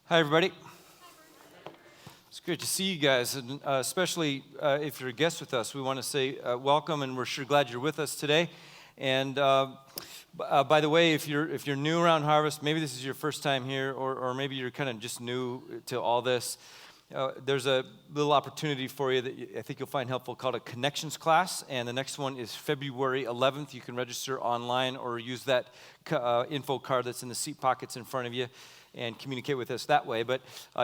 Hi, everybody. It's great to see you guys, and especially if you're a guest with us. We want to say welcome, and we're sure glad you're with us today. And by the way, if you're new around Harvest, maybe this is your first time here, or maybe you're kind of just new to all this. There's a little opportunity for you that I think you'll find helpful called a Connections class, and the next one is February 11th. You can register online or use that info card that's in the seat pockets in front of you and communicate with us that way. But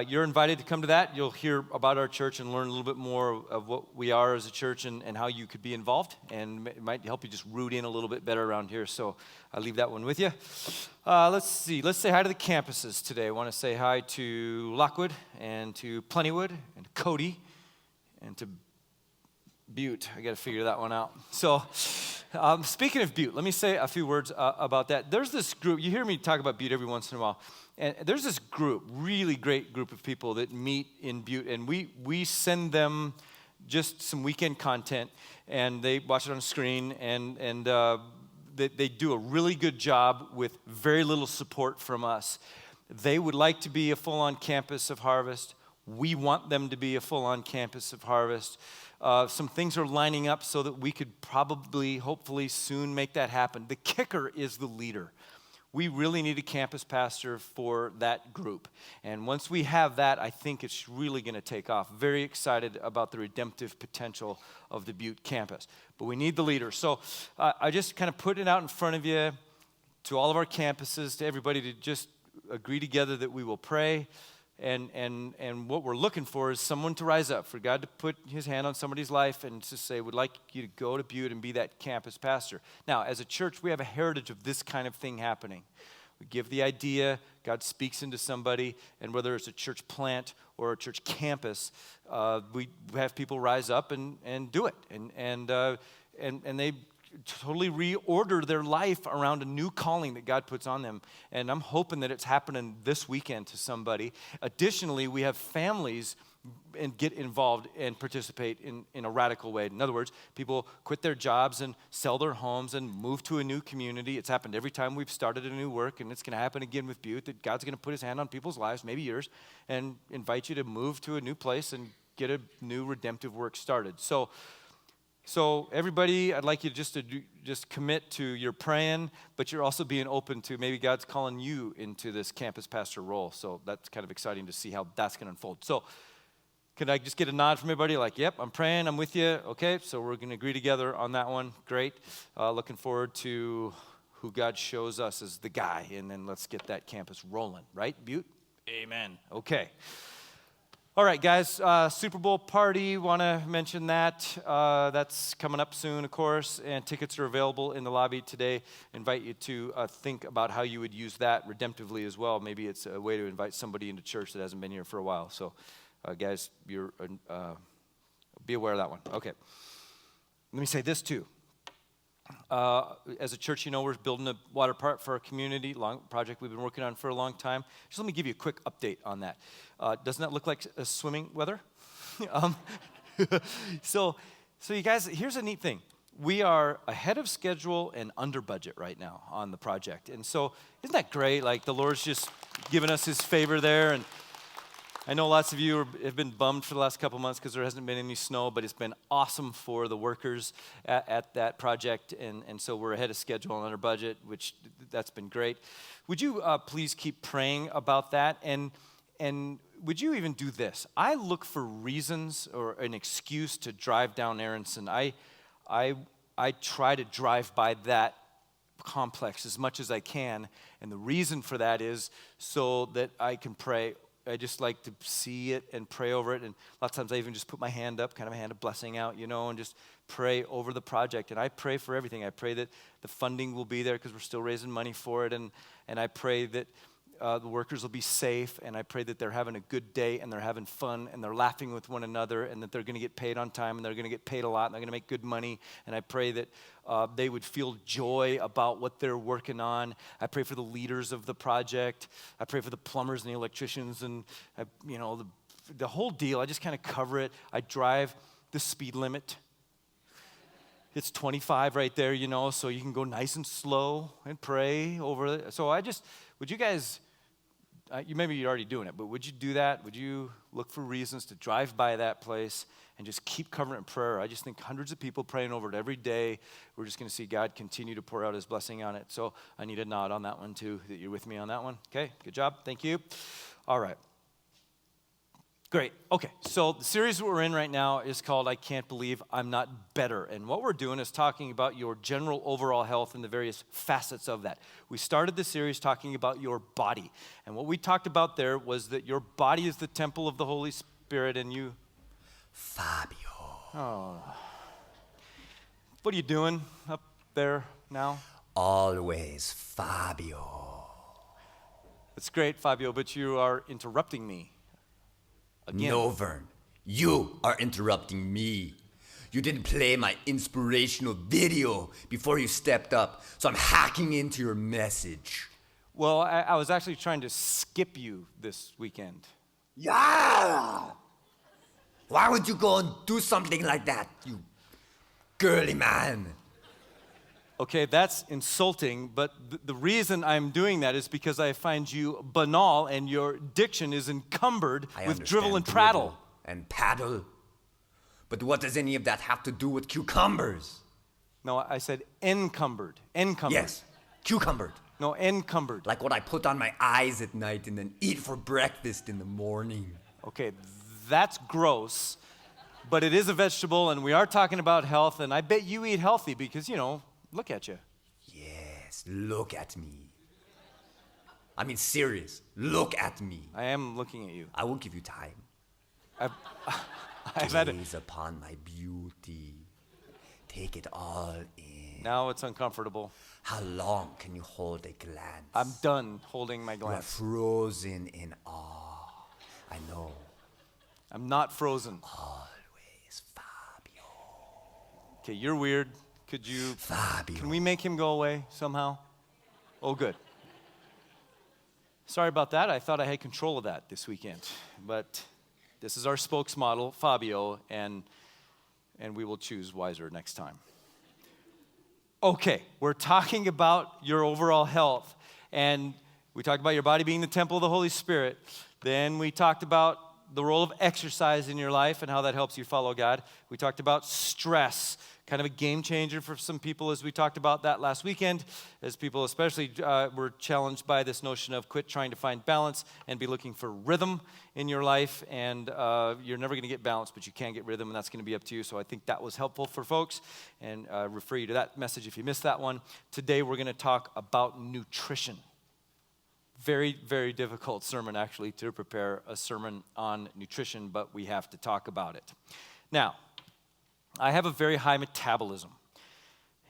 you're invited to come to that. You'll hear about our church and learn a little bit more of what we are as a church and how you could be involved, and it might help you just root in a little bit better around here. So I'll leave that one with you. Let's see. Let's say hi to the campuses today. I want to say hi to Lockwood and to Plentywood and to Cody and to Butte. I got to figure that one out. So speaking of Butte, let me say a few words about that. There's this group. You hear me talk about Butte every once in a while. And there's this group, really great group of people that meet in Butte, and we send them just some weekend content, and they watch it on screen, and they do a really good job with very little support from us. They would like to be a full-on campus of Harvest. We want them to be a full-on campus of Harvest. Some things are lining up so that we could probably, hopefully, soon make that happen. The kicker is the leader. We really need a campus pastor for that group. And once we have that, I think it's really going to take off. Very excited about the redemptive potential of the Butte campus. But we need the leader. So I just kind of put it out in front of you to all of our campuses, to everybody, to just agree together that we will pray. And what we're looking for is someone to rise up, for God to put his hand on somebody's life and to say, would like you to go to Butte and be that campus pastor. Now, as a church, we have a heritage of this kind of thing happening. We give the idea, God speaks into somebody, and whether it's a church plant or a church campus, we have people rise up and do it. And they totally reorder their life around a new calling that God puts on them. And I'm hoping that it's happening this weekend to somebody. Additionally, we have families and get involved and participate in a radical way. In other words, people quit their jobs and sell their homes and move to a new community. It's happened every time we've started a new work, and it's going to happen again with Butte, that God's going to put his hand on people's lives, maybe yours, and invite you to move to a new place and get a new redemptive work started. So everybody, I'd like you to just commit to your praying, but you're also being open to maybe God's calling you into this campus pastor role. So that's kind of exciting to see how that's going to unfold. So could I just get a nod from everybody like, yep, I'm praying, I'm with you. Okay, so we're going to agree together on that one. Great. Looking forward to who God shows us as the guy, and then let's get that campus rolling. Right, Butte? Amen. Okay. All right, guys, Super Bowl party, want to mention that. That's coming up soon, of course, and tickets are available in the lobby today. Invite you to think about how you would use that redemptively as well. Maybe it's a way to invite somebody into church that hasn't been here for a while. So, guys, be aware of that one. Okay. Let me say this, too. As a church, we're building a water park for our community, long project we've been working on for a long time. Just let me give you a quick update on that. Doesn't that look like a swimming weather? So you guys, here's a neat thing. We are ahead of schedule and under budget right now on the project. And so isn't that great? Like the Lord's just given us his favor there. And I know lots of you have been bummed for the last couple months because there hasn't been any snow, but it's been awesome for the workers at that project, and so we're ahead of schedule and under budget, which that's been great. Would you please keep praying about that, and would you even do this? I look for reasons or an excuse to drive down Aronson. I try to drive by that complex as much as I can, and the reason for that is so that I can pray. I just like to see it and pray over it. And a lot of times I even just put my hand up, kind of a hand of blessing out, and just pray over the project. And I pray for everything. I pray that the funding will be there because we're still raising money for it. And I pray that the workers will be safe. And I pray that they're having a good day and they're having fun and they're laughing with one another and that they're going to get paid on time and they're going to get paid a lot and they're going to make good money. And I pray that they would feel joy about what they're working on. I pray for the leaders of the project. I pray for the plumbers and the electricians and, the whole deal. I just kind of cover it. I drive the speed limit. It's 25 right there, so you can go nice and slow and pray over it. So would you guys maybe you're already doing it, but would you do that? Would you look for reasons to drive by that place and just keep covering it in prayer? I just think hundreds of people praying over it every day. We're just going to see God continue to pour out his blessing on it. So I need a nod on that one too, that you're with me on that one. Okay, good job. Thank you. All right. Great. Okay, so the series we're in right now is called I Can't Believe I'm Not Better. And what we're doing is talking about your general overall health and the various facets of that. We started the series talking about your body. And what we talked about there was that your body is the temple of the Holy Spirit and you... Fabio. Oh. What are you doing up there now? Always Fabio. It's great, Fabio, but you are interrupting me. Again. No, Vern. You are interrupting me. You didn't play my inspirational video before you stepped up, so I'm hacking into your message. Well, I was actually trying to skip you this weekend. Yeah! Why would you go and do something like that, you girly man? Okay, that's insulting, but the reason I'm doing that is because I find you banal and your diction is encumbered with drivel and prattle. And paddle. But what does any of that have to do with cucumbers? No, I said encumbered. Encumbered. Yes, cucumbered. No, encumbered. Like what I put on my eyes at night and then eat for breakfast in the morning. Okay, that's gross, but it is a vegetable and we are talking about health and I bet you eat healthy because, look at you. Yes, look at me. I mean, serious. Look at me. I am looking at you. I won't give you time. I've had it. Gaze upon my beauty. Take it all in. Now it's uncomfortable. How long can you hold a glance? I'm done holding my You are glance. frozen in awe. I know. I'm not frozen. Always Fabio. Okay, you're weird. Could you... Fabio. Can we make him go away somehow? Oh, good. Sorry about that. I thought I had control of that this weekend. But this is our spokesmodel, Fabio, and we will choose wiser next time. Okay, we're talking about your overall health. And we talked about your body being the temple of the Holy Spirit. Then we talked about the role of exercise in your life and how that helps you follow God. We talked about stress, kind of a game changer for some people as we talked about that last weekend, as people especially were challenged by this notion of quit trying to find balance and be looking for rhythm in your life. And you're never going to get balance, but you can get rhythm, and that's going to be up to you. So I think that was helpful for folks, and refer you to that message if you missed that one. Today we're going to talk about nutrition. Very, very difficult sermon, actually, to prepare a sermon on nutrition, but we have to talk about it. Now, I have a very high metabolism.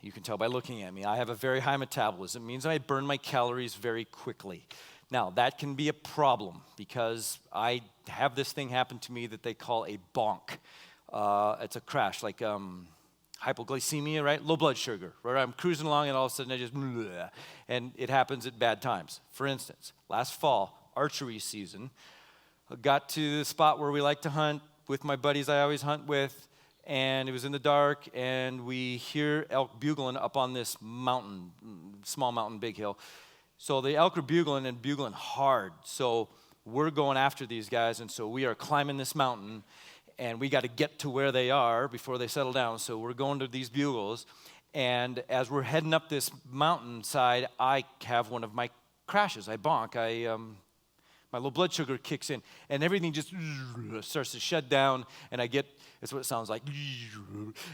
You can tell by looking at me. I have a very high metabolism. It means I burn my calories very quickly. Now, that can be a problem because I have this thing happen to me that they call a bonk. It's a crash, like hypoglycemia, right? Low blood sugar, right? I'm cruising along and all of a sudden I just, and it happens at bad times. For instance, last fall, archery season, I got to the spot where we like to hunt with my buddies I always hunt with, and it was in the dark, and we hear elk bugling up on this mountain, small mountain, big hill. So the elk are bugling and bugling hard. So we're going after these guys, and so we are climbing this mountain, and we got to get to where they are before they settle down. So we're going to these bugles, and as we're heading up this mountainside, I have one of my crashes. I bonk. My low blood sugar kicks in, and everything just starts to shut down, and I get, that's what it sounds like,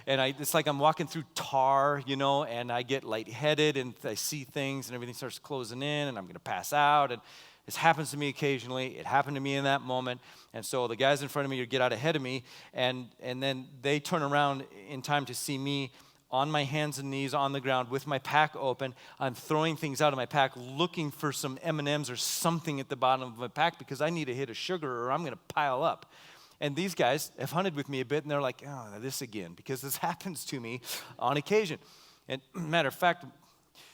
and it's like I'm walking through tar, and I get lightheaded, and I see things, and everything starts closing in, and I'm going to pass out, and this happens to me occasionally. It happened to me in that moment, and so the guys in front of me get out ahead of me, and then they turn around in time to see me on my hands and knees on the ground with my pack open. I'm throwing things out of my pack, looking for some M&Ms or something at the bottom of my pack because I need a hit of sugar or I'm going to pile up. And these guys have hunted with me a bit, and they're like, oh, this again, because this happens to me on occasion. And matter of fact,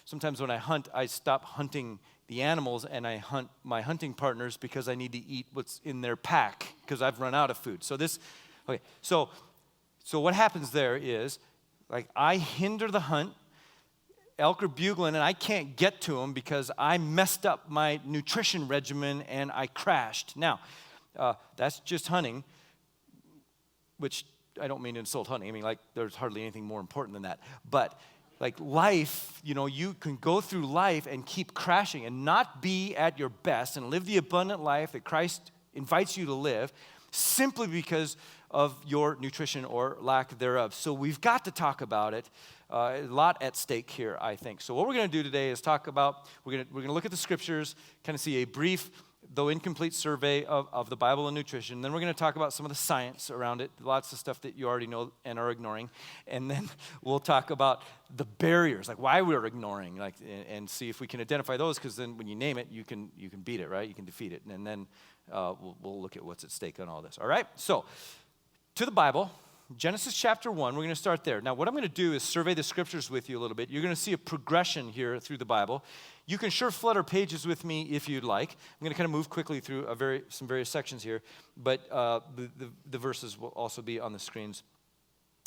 sometimes when I hunt, I stop hunting the animals and I hunt my hunting partners because I need to eat what's in their pack because I've run out of food. So what happens there is, like, I hinder the hunt, elk are bugling, and I can't get to them because I messed up my nutrition regimen and I crashed. Now, that's just hunting, which I don't mean to insult hunting. I mean, like, there's hardly anything more important than that. But, like, life, you can go through life and keep crashing and not be at your best and live the abundant life that Christ invites you to live simply because of your nutrition or lack thereof. So we've got to talk about it. A lot at stake here, I think. So what we're going to do today is talk about, we're going to look at the scriptures, kind of see a brief, though incomplete survey of the Bible and nutrition. Then we're going to talk about some of the science around it, lots of stuff that you already know and are ignoring. And then we'll talk about the barriers, like why we're ignoring, and see if we can identify those, because then when you name it, you can beat it, right? You can defeat it. And then we'll look at what's at stake on all this. All right? So, to the Bible, Genesis chapter 1, we're going to start there. Now, what I'm going to do is survey the scriptures with you a little bit. You're going to see a progression here through the Bible. You can sure flutter pages with me if you'd like. I'm going to kind of move quickly through some various sections here, but the verses will also be on the screens,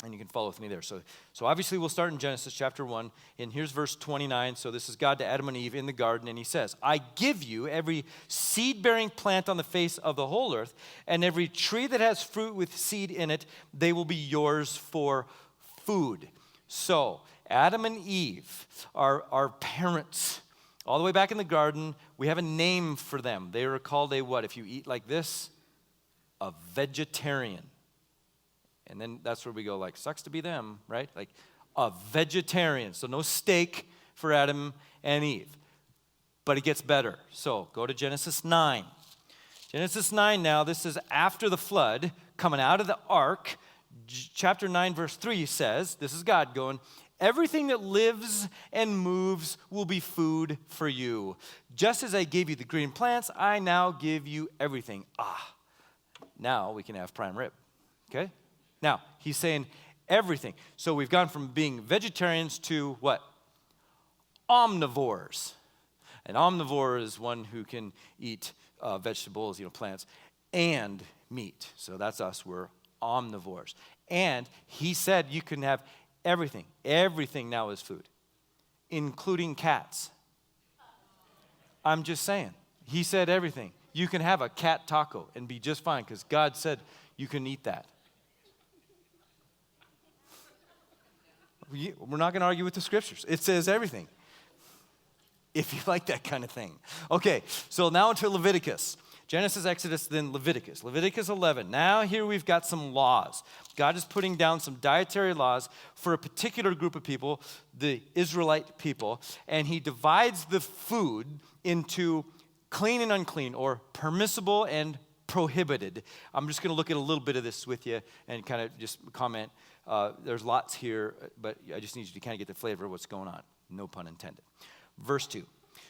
and you can follow with me there. So obviously we'll start in Genesis chapter 1, and here's verse 29. So this is God to Adam and Eve in the garden, and he says, I give you every seed-bearing plant on the face of the whole earth, and every tree that has fruit with seed in it, they will be yours for food. So Adam and Eve are our parents. All the way back in the garden, we have a name for them. They are called a what? If you eat like this, a vegetarian. And then that's where we go, like, sucks to be them, right? Like, a vegetarian. So no steak for Adam and Eve. But it gets better. So go to Genesis 9. Genesis 9 now, this is after the flood, coming out of the ark. Chapter 9, verse 3 says, this is God going, everything that lives and moves will be food for you. Just as I gave you the green plants, I now give you everything. Now we can have prime rib, okay? Now, he's saying everything. So we've gone from being vegetarians to what? Omnivores. An omnivore is one who can eat vegetables, plants, and meat. So that's us. We're omnivores. And he said you can have everything. Everything now is food, including cats. I'm just saying. He said everything. You can have a cat taco and be just fine because God said you can eat that. We're not going to argue with the scriptures. It says everything. If you like that kind of thing. Okay, so now into Leviticus. Genesis, Exodus, then Leviticus. Leviticus 11. Now here we've got some laws. God is putting down some dietary laws for a particular group of people, the Israelite people, and he divides the food into clean and unclean, or permissible and prohibited. I'm just going to look at a little bit of this with you and kind of just comment. There's lots here, but I just need you to kind of get the flavor of what's going on. No pun intended. Verse 2.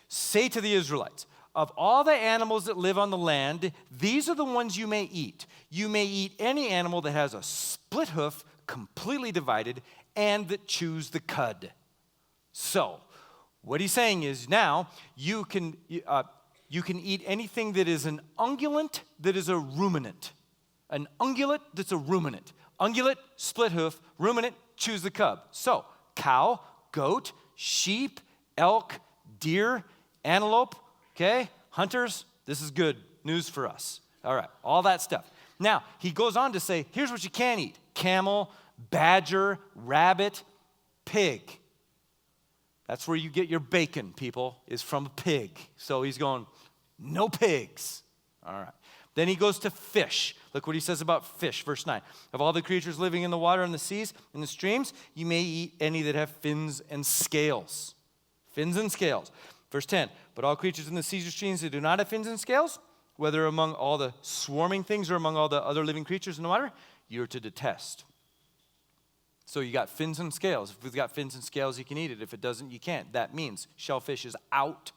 Say to the Israelites, of all the animals that live on the land, these are the ones you may eat. You may eat any animal that has a split hoof, completely divided, and that chews the cud. So, what he's saying is now you can eat anything that is an ungulate that is a ruminant. An ungulate that's a ruminant. Ungulate, split hoof, ruminant, chews the cud. So, cow, goat, sheep, elk, deer, antelope, okay? Hunters, this is good news for us. All right, all that stuff. Now, he goes on to say, here's what you can eat. Camel, badger, rabbit, pig. That's where you get your bacon, people, is from a pig. So he's going, no pigs. All right. Then he goes to fish. Look what he says about fish, verse 9. Of all the creatures living in the water and the seas and the streams, you may eat any that have fins and scales. Fins and scales. Verse 10. But all creatures in the seas or streams that do not have fins and scales, whether among all the swarming things or among all the other living creatures in the water, you're to detest. So you got fins and scales. If it's got fins and scales, you can eat it. If it doesn't, you can't. That means shellfish is out.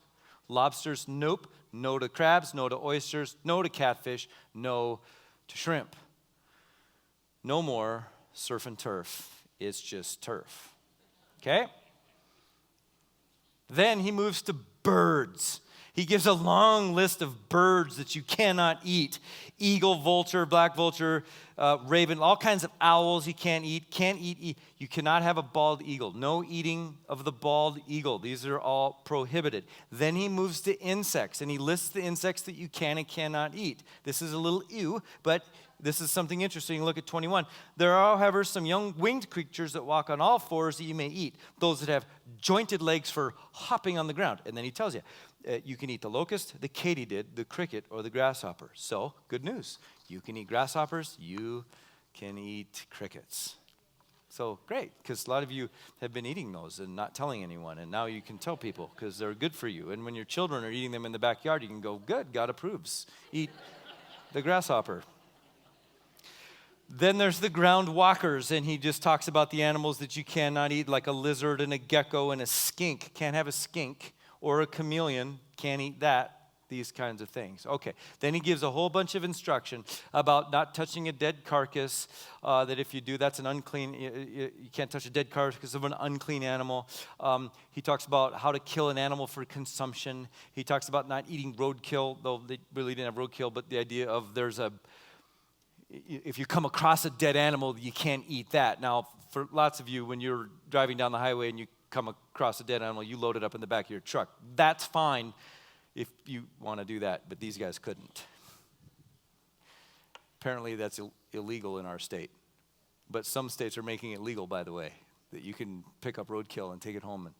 Lobsters, nope. No to crabs, no to oysters, no to catfish, no to shrimp. No more surf and turf. It's just turf. Okay? Then he moves to birds. He gives a long list of birds that you cannot eat. Eagle, vulture, black vulture, raven, all kinds of owls you can't eat. You cannot have a bald eagle. No eating of the bald eagle. These are all prohibited. Then he moves to insects, and he lists the insects that you can and cannot eat. This is a little ew, but this is something interesting. Look at 21. There are, however, some young winged creatures that walk on all fours that you may eat. Those that have jointed legs for hopping on the ground. And then he tells you, you can eat the locust, the katydid, the cricket, or the grasshopper. So, good news. You can eat grasshoppers. You can eat crickets. So, great, because a lot of you have been eating those and not telling anyone. And now you can tell people because they're good for you. And when your children are eating them in the backyard, you can go, good, God approves. Eat the grasshopper. Then there's the ground walkers, and he just talks about the animals that you cannot eat, like a lizard and a gecko and a skink. Can't have a skink. Or a chameleon, can't eat that. These kinds of things. Okay, then he gives a whole bunch of instruction about not touching a dead carcass, that if you do, that's an unclean, you can't touch a dead carcass of an unclean animal. He talks about how to kill an animal for consumption. He talks about not eating roadkill, though they really didn't have roadkill, but the idea of if you come across a dead animal, you can't eat that. Now, for lots of you, when you're driving down the highway and you come across a dead animal, you load it up in the back of your truck. That's fine if you want to do that, but these guys couldn't. Apparently, that's illegal in our state. But some states are making it legal, by the way, that you can pick up roadkill and take it home and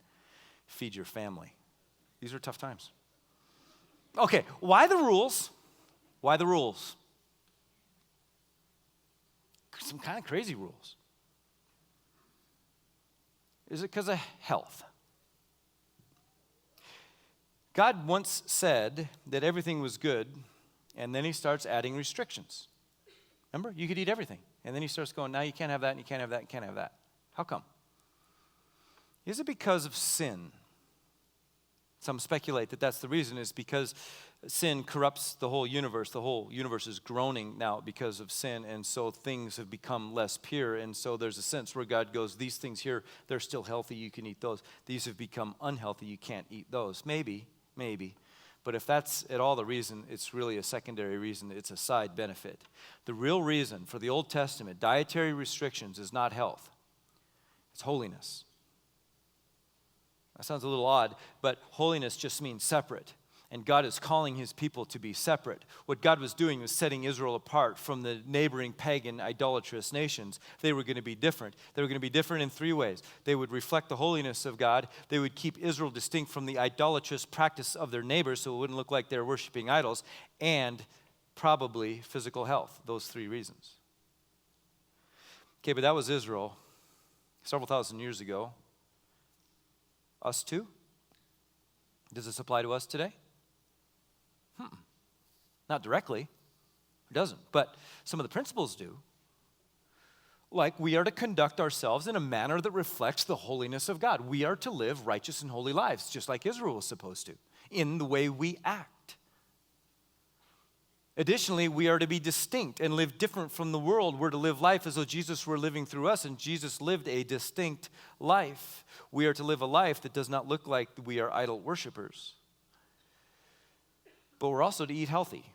feed your family. These are tough times. Okay, why the rules? Why the rules? Some kind of crazy rules. Is it because of health? God once said that everything was good, and then he starts adding restrictions. Remember? You could eat everything. And then he starts going, now you can't have that, and you can't have that, and you can't have that. How come? Is it because of sin? Some speculate that that's the reason, is because sin corrupts the whole universe. The whole universe is groaning now because of sin, and so things have become less pure, and so there's a sense where God goes, these things here, they're still healthy, you can eat those. These have become unhealthy, you can't eat those. Maybe. But if that's at all the reason, it's really a secondary reason. It's a side benefit. The real reason for the Old Testament dietary restrictions is not health. It's holiness. That sounds a little odd, but holiness just means separate. And God is calling his people to be separate. What God was doing was setting Israel apart from the neighboring pagan idolatrous nations. They were going to be different. They were going to be different in three ways. They would reflect the holiness of God. They would keep Israel distinct from the idolatrous practice of their neighbors so it wouldn't look like they're worshiping idols. And probably physical health. Those three reasons. Okay, but that was Israel several thousand years ago. Us too? Does this apply to us today? Not directly. It doesn't. But some of the principles do. Like we are to conduct ourselves in a manner that reflects the holiness of God. We are to live righteous and holy lives, just like Israel was supposed to, in the way we act. Additionally, we are to be distinct and live different from the world. We're to live life as though Jesus were living through us, and Jesus lived a distinct life. We are to live a life that does not look like we are idol worshipers. But we're also to eat healthy.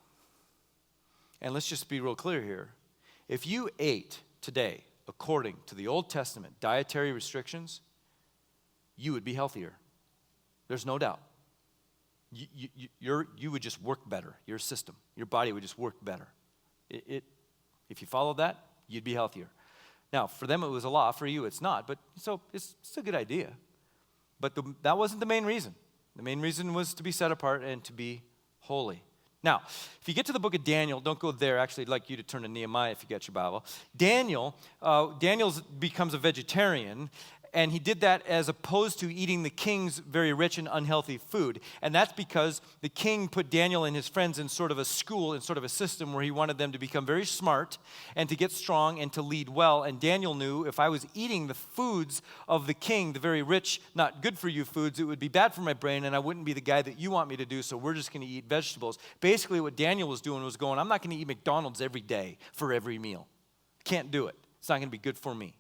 And let's just be real clear here. If you ate today according to the Old Testament dietary restrictions, you would be healthier. There's no doubt. You would just work better. Your system, your body would just work better. If you followed that, you'd be healthier. Now, for them it was a law. For you, it's not. But so it's a good idea. But that wasn't the main reason. The main reason was to be set apart and to be holy. Now, if you get to the book of Daniel, don't go there. Actually, I'd like you to turn to Nehemiah if you got your Bible. Daniel becomes a vegetarian, and he did that as opposed to eating the king's very rich and unhealthy food. And that's because the king put Daniel and his friends in sort of a school, in sort of a system where he wanted them to become very smart and to get strong and to lead well. And Daniel knew if I was eating the foods of the king, the very rich, not good for you foods, it would be bad for my brain and I wouldn't be the guy that you want me to do, so we're just going to eat vegetables. Basically what Daniel was doing was going, I'm not going to eat McDonald's every day for every meal. Can't do it. It's not going to be good for me.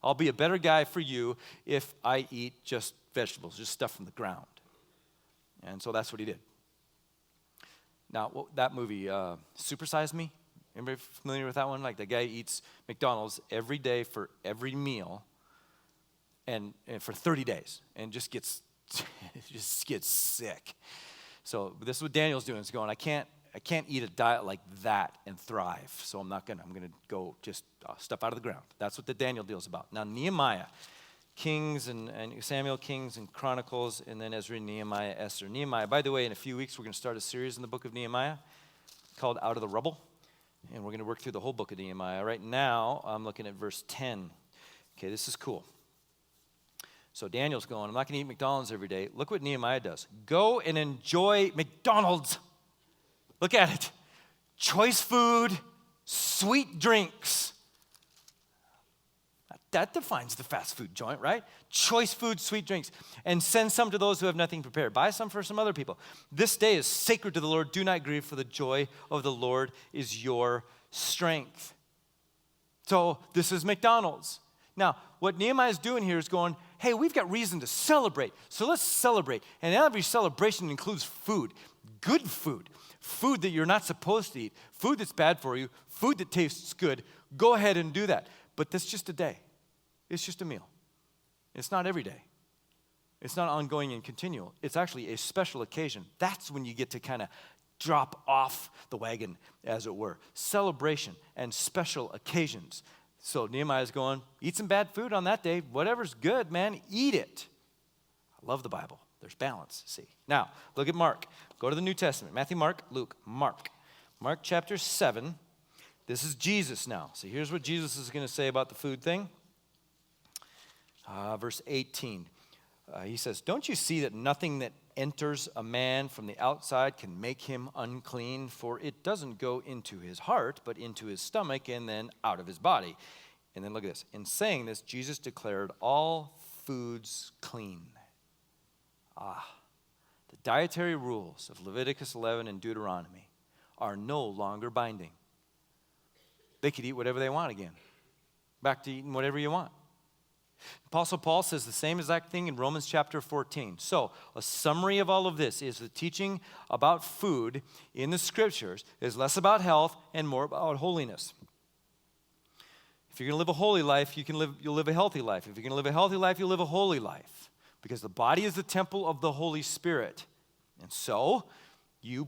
I'll be a better guy for you if I eat just vegetables, just stuff from the ground. And so that's what he did. Now, that movie, Super Size Me, anybody familiar with that one? Like the guy eats McDonald's every day for every meal and for 30 days and just gets sick. So this is what Daniel's doing. He's going, I can't eat a diet like that and thrive. So I'm going to go just stuff out of the ground. That's what the Daniel deal's about. Now, Nehemiah, Kings and Samuel, Kings and Chronicles, and then Ezra, Nehemiah, Esther. Nehemiah, by the way, in a few weeks, we're going to start a series in the book of Nehemiah called Out of the Rubble. And we're going to work through the whole book of Nehemiah. Right now, I'm looking at verse 10. Okay, this is cool. So Daniel's going, I'm not going to eat McDonald's every day. Look what Nehemiah does. Go and enjoy McDonald's. Look at it. Choice food, sweet drinks. That defines the fast food joint, right? Choice food, sweet drinks. And send some to those who have nothing prepared. Buy some for some other people. This day is sacred to the Lord. Do not grieve, for the joy of the Lord is your strength. So this is McDonald's. Now, what Nehemiah is doing here is going, hey, we've got reason to celebrate. So let's celebrate. And every celebration includes food, good food, food that you're not supposed to eat, food that's bad for you, food that tastes good. Go ahead and do that. But that's just a day. It's just a meal. It's not every day. It's not ongoing and continual. It's actually a special occasion. That's when you get to kind of drop off the wagon, as it were. Celebration and special occasions. So Nehemiah's going, eat some bad food on that day. Whatever's good, man, eat it. I love the Bible. There's balance, see. Now, look at Mark. Go to the New Testament. Matthew, Mark, Luke, Mark. Mark chapter 7. This is Jesus now. So here's what Jesus is going to say about the food thing. Verse 18. He says, don't you see that nothing that enters a man from the outside can make him unclean? For it doesn't go into his heart, but into his stomach and then out of his body. And then look at this. In saying this, Jesus declared all foods clean. The dietary rules of Leviticus 11 and Deuteronomy are no longer binding. They could eat whatever they want again. Back to eating whatever you want. Apostle Paul says the same exact thing in Romans chapter 14. So, a summary of all of this is the teaching about food in the scriptures is less about health and more about holiness. If you're going to live a holy life, you'll live a healthy life. If you're going to live a healthy life, you'll live a holy life. Because the body is the temple of the Holy Spirit. And so, you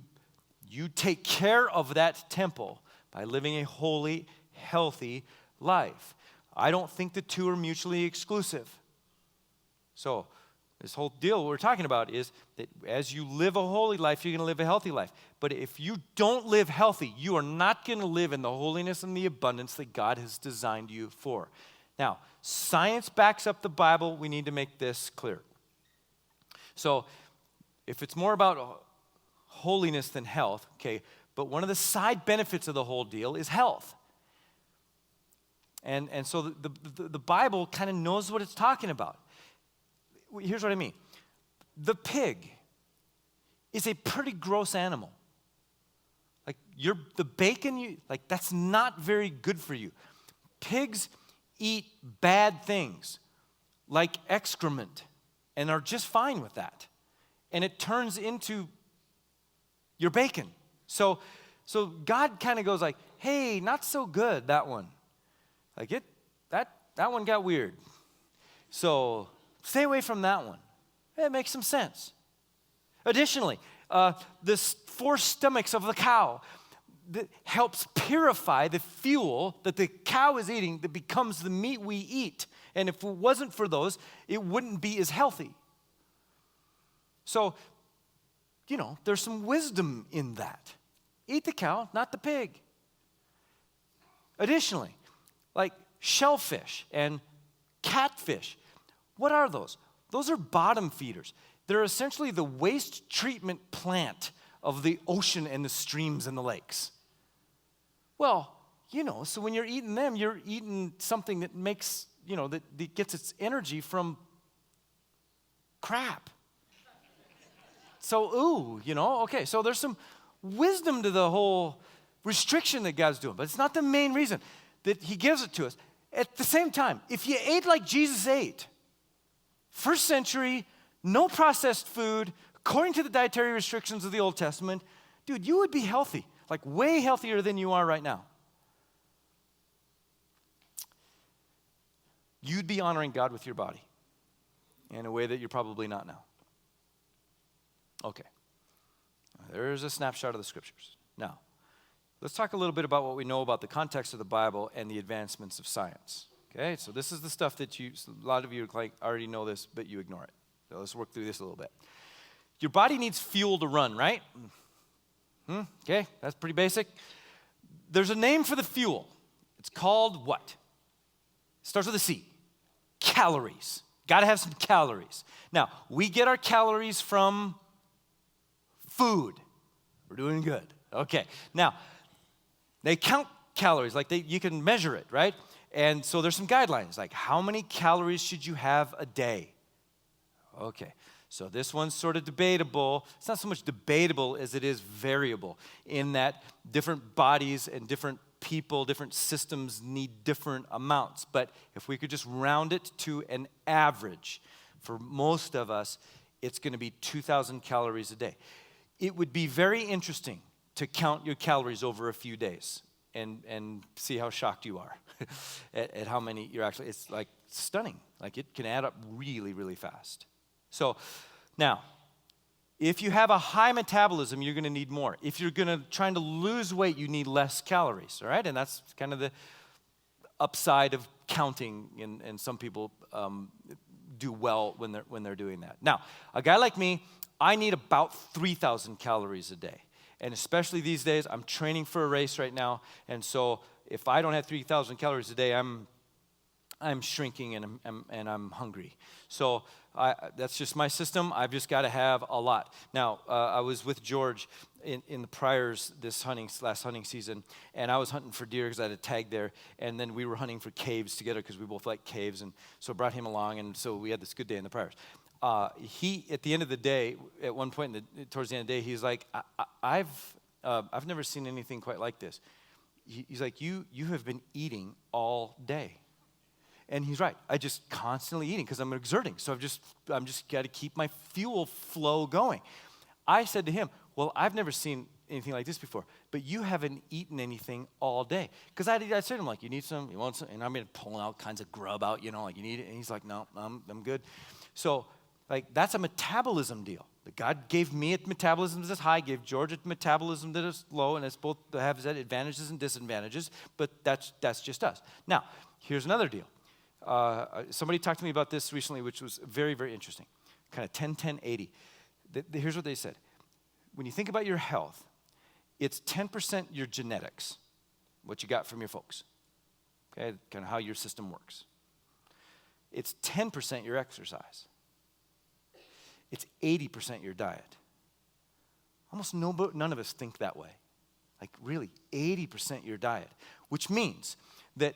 take care of that temple by living a holy, healthy life. I don't think the two are mutually exclusive. So, this whole deal we're talking about is that as you live a holy life, you're going to live a healthy life. But if you don't live healthy, you are not going to live in the holiness and the abundance that God has designed you for. Now, science backs up the Bible. We need to make this clear. So, if it's more about holiness than health, okay, but one of the side benefits of the whole deal is health. And so the Bible kind of knows what it's talking about. Here's what I mean. The pig is a pretty gross animal. Like the bacon, that's not very good for you. Pigs eat bad things like excrement and are just fine with that. And it turns into your bacon. So God kind of goes like, hey, not so good, that one. That one got weird. So stay away from that one. It makes some sense. Additionally, the 4 stomachs of the cow that helps purify the fuel that the cow is eating that becomes the meat we eat. And if it wasn't for those, it wouldn't be as healthy. So, there's some wisdom in that. Eat the cow, not the pig. Additionally, like shellfish and catfish. What are those? Those are bottom feeders. They're essentially the waste treatment plant of the ocean and the streams and the lakes. Well, so when you're eating them, you're eating something that makes, that gets its energy from crap. So, okay, so there's some wisdom to the whole restriction that God's doing, but it's not the main reason that he gives it to us. At the same time, if you ate like Jesus ate, first century, no processed food, according to the dietary restrictions of the Old Testament, dude, you would be healthy, like way healthier than you are right now. You'd be honoring God with your body in a way that you're probably not now. Okay. There's a snapshot of the scriptures. Now, let's talk a little bit about what we know about the context of the Bible and the advancements of science. Okay, so this is the stuff that a lot of you like already know this, but you ignore it. So let's work through this a little bit. Your body needs fuel to run, right? Okay, that's pretty basic. There's a name for the fuel. It's called what? It starts with a C. Calories. Got to have some calories. Now, we get our calories from food. We're doing good. Okay. Now, they count calories, like you can measure it, right? And so there's some guidelines, like how many calories should you have a day? Okay. So this one's sort of debatable. It's not so much debatable as it is variable in that different bodies and different people, different systems need different amounts. But if we could just round it to an average, for most of us, it's going to be 2,000 calories a day. It would be very interesting to count your calories over a few days and see how shocked you are at how many you're actually, it's like stunning. Like it can add up really, really fast. So now, if you have a high metabolism, you're going to need more. If you're trying to lose weight, you need less calories, all right? And that's kind of the upside of counting, and some people do well when they're doing that. Now, a guy like me, I need about 3,000 calories a day. And especially these days, I'm training for a race right now, and so if I don't have 3,000 calories a day, I'm shrinking and I'm hungry. So that's just my system. I've just got to have a lot. Now, I was with George in the priors this last hunting season, and I was hunting for deer because I had a tag there, and then we were hunting for caves together because we both like caves, and so I brought him along, and so we had this good day in the priors. He, at the end of the day, at one point towards the end of the day, he's like, I've never seen anything quite like this. He's like, you have been eating all day. And he's right. I just constantly eating because I'm exerting. So I'm just got to keep my fuel flow going. I said to him, well, I've never seen anything like this before, but you haven't eaten anything all day. Because I said to him, like, you need some, you want some? And I'm pulling all kinds of grub out, like, you need it. And he's like, no, I'm good. So, like, that's a metabolism deal. God gave me a metabolism that's high, gave George a metabolism that is low, and it's both have advantages and disadvantages, but that's just us. Now, here's another deal. Somebody talked to me about this recently, which was very, very interesting. Kind of 10-10-80. Here's what they said. When you think about your health, it's 10% your genetics, what you got from your folks. Okay, kind of how your system works. It's 10% your exercise. It's 80% your diet. Almost none of us think that way. Like really, 80% your diet, which means that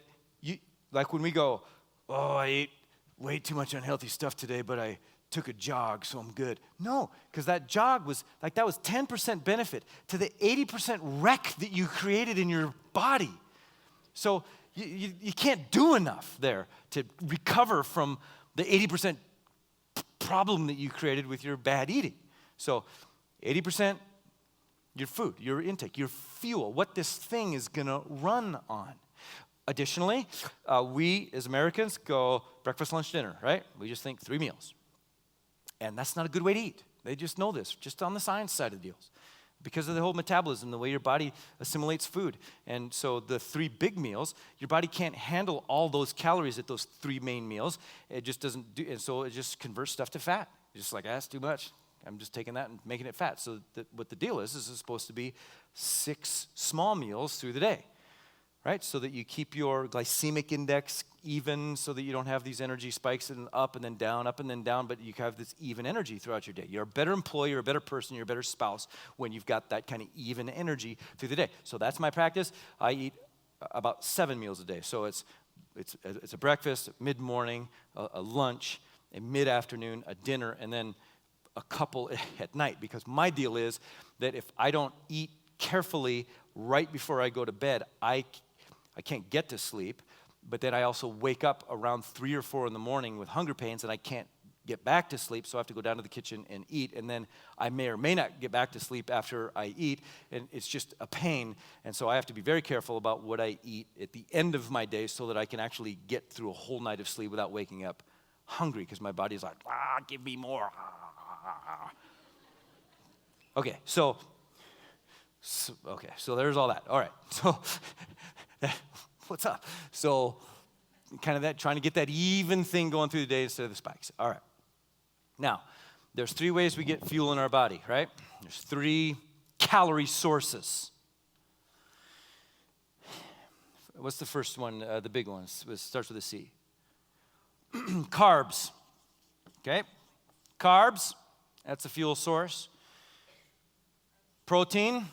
like when we go, oh, I ate way too much unhealthy stuff today, but I took a jog, so I'm good. No, because that jog was 10% benefit to the 80% wreck that you created in your body. So you can't do enough there to recover from the 80% problem that you created with your bad eating. So 80% your food, your intake, your fuel, what this thing is going to run on. Additionally, we as Americans go breakfast, lunch, dinner, right? We just think 3 meals. And that's not a good way to eat. They just know this, just on the science side of the deals. Because of the whole metabolism, the way your body assimilates food. And so the 3 big meals, your body can't handle all those calories at those 3 main meals. It just doesn't do, and so it just converts stuff to fat. It's just like, that's too much. I'm just taking that and making it fat. So what the deal is it's supposed to be 6 small meals through the day. Right? So that you keep your glycemic index even, so that you don't have these energy spikes and up and then down, but you have this even energy throughout your day. You're a better employee, you're a better person, you're a better spouse when you've got that kind of even energy through the day. So that's my practice. I eat about 7 meals a day. So it's a breakfast, mid-morning, a lunch, a mid-afternoon, a dinner, and then a couple at night. Because my deal is that if I don't eat carefully right before I go to bed, I can't get to sleep, but then I also wake up around 3 or 4 in the morning with hunger pains, and I can't get back to sleep, so I have to go down to the kitchen and eat, and then I may or may not get back to sleep after I eat, and it's just a pain, and so I have to be very careful about what I eat at the end of my day so that I can actually get through a whole night of sleep without waking up hungry, because my body's like, give me more. Okay, so there's all that. All right, so what's up? So kind of that, trying to get that even thing going through the day instead of the spikes. All right. Now, there's 3 ways we get fuel in our body, right? There's 3 calorie sources. What's the first one, the big one? It starts with a C. Carbs. Okay? Carbs, that's a fuel source. Protein.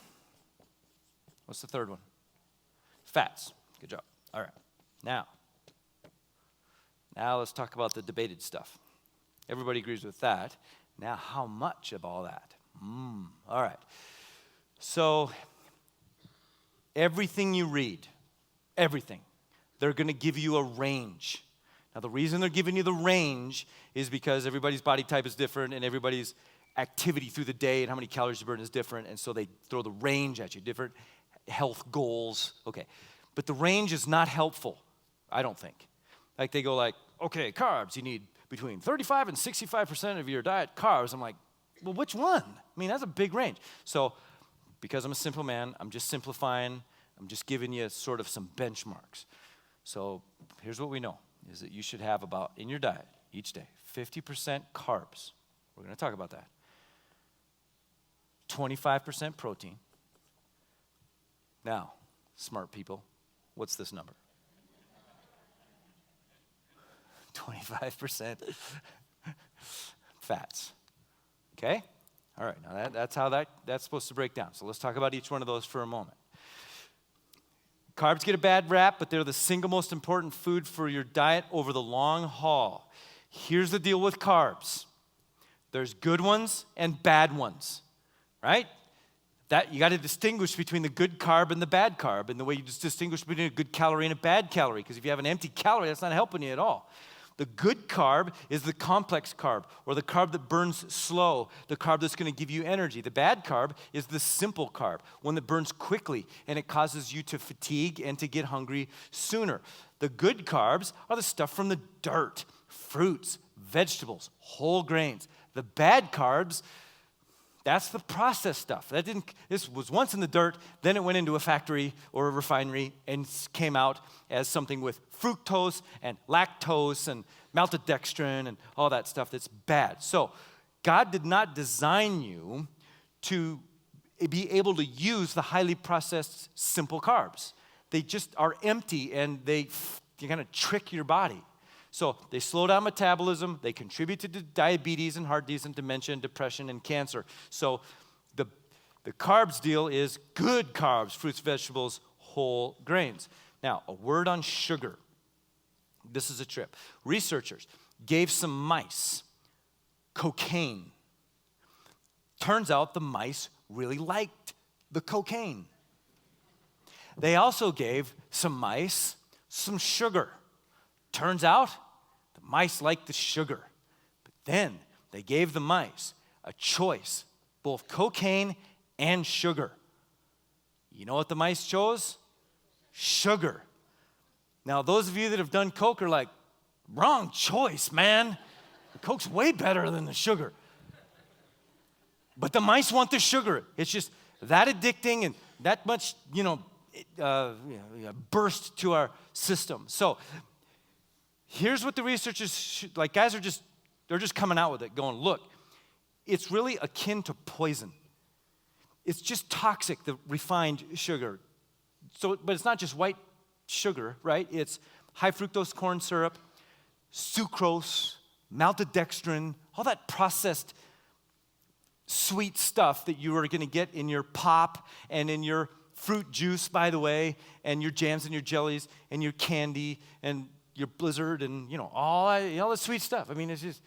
What's the third one? Fats. Good job. All right. Now let's talk about the debated stuff. Everybody agrees with that. Now, how much of all that? All right. So, everything you read, everything, they're going to give you a range. Now, the reason they're giving you the range is because everybody's body type is different and everybody's activity through the day and how many calories you burn is different, and so they throw the range at you, different health goals. Okay. But the range is not helpful, I don't think. Like they go like, okay, carbs, you need between 35 and 65% of your diet carbs. I'm like, well, which one? I mean, that's a big range. So because I'm a simple man, I'm just simplifying. I'm just giving you sort of some benchmarks. So here's what we know, is that you should have about, in your diet, each day, 50% carbs. We're going to talk about that. 25% protein. Now, smart people, what's this number? 25% fats. Okay? All right, now that's how that's supposed to break down. So let's talk about each one of those for a moment. Carbs get a bad rap, but they're the single most important food for your diet over the long haul. Here's the deal with carbs. There's good ones and bad ones, right? That you got to distinguish between the good carb and the bad carb, and the way you just distinguish between a good calorie and a bad calorie, because if you have an empty calorie, that's not helping you at all. The good carb is the complex carb, or the carb that burns slow, the carb that's going to give you energy. The bad carb is the simple carb, one that burns quickly, and it causes you to fatigue and to get hungry sooner. The good carbs are the stuff from the dirt, fruits, vegetables, whole grains. The bad carbs, that's the processed stuff. This was once in the dirt, then it went into a factory or a refinery and came out as something with fructose and lactose and maltodextrin and all that stuff that's bad. So God did not design you to be able to use the highly processed simple carbs. They just are empty and they kind of trick your body. So they slow down metabolism, they contribute to diabetes and heart disease and dementia and depression and cancer. So the carbs deal is good carbs, fruits, vegetables, whole grains. Now, a word on sugar. This is a trip. Researchers gave some mice cocaine. Turns out the mice really liked the cocaine. They also gave some mice some sugar. Turns out the mice liked the sugar. But then they gave the mice a choice, both cocaine and sugar. You know what the mice chose? Sugar. Now, those of you that have done coke are like, wrong choice, man. The coke's way better than the sugar. But the mice want the sugar. It's just that addicting and that much, burst to our system. So here's what the researchers, guys they're just coming out with it, going, look, it's really akin to poison. It's just toxic, the refined sugar. So, but it's not just white sugar, right? It's high fructose corn syrup, sucrose, maltodextrin, all that processed sweet stuff that you are going to get in your pop and in your fruit juice, by the way, and your jams and your jellies and your candy and your Blizzard and, all the sweet stuff. I mean, it's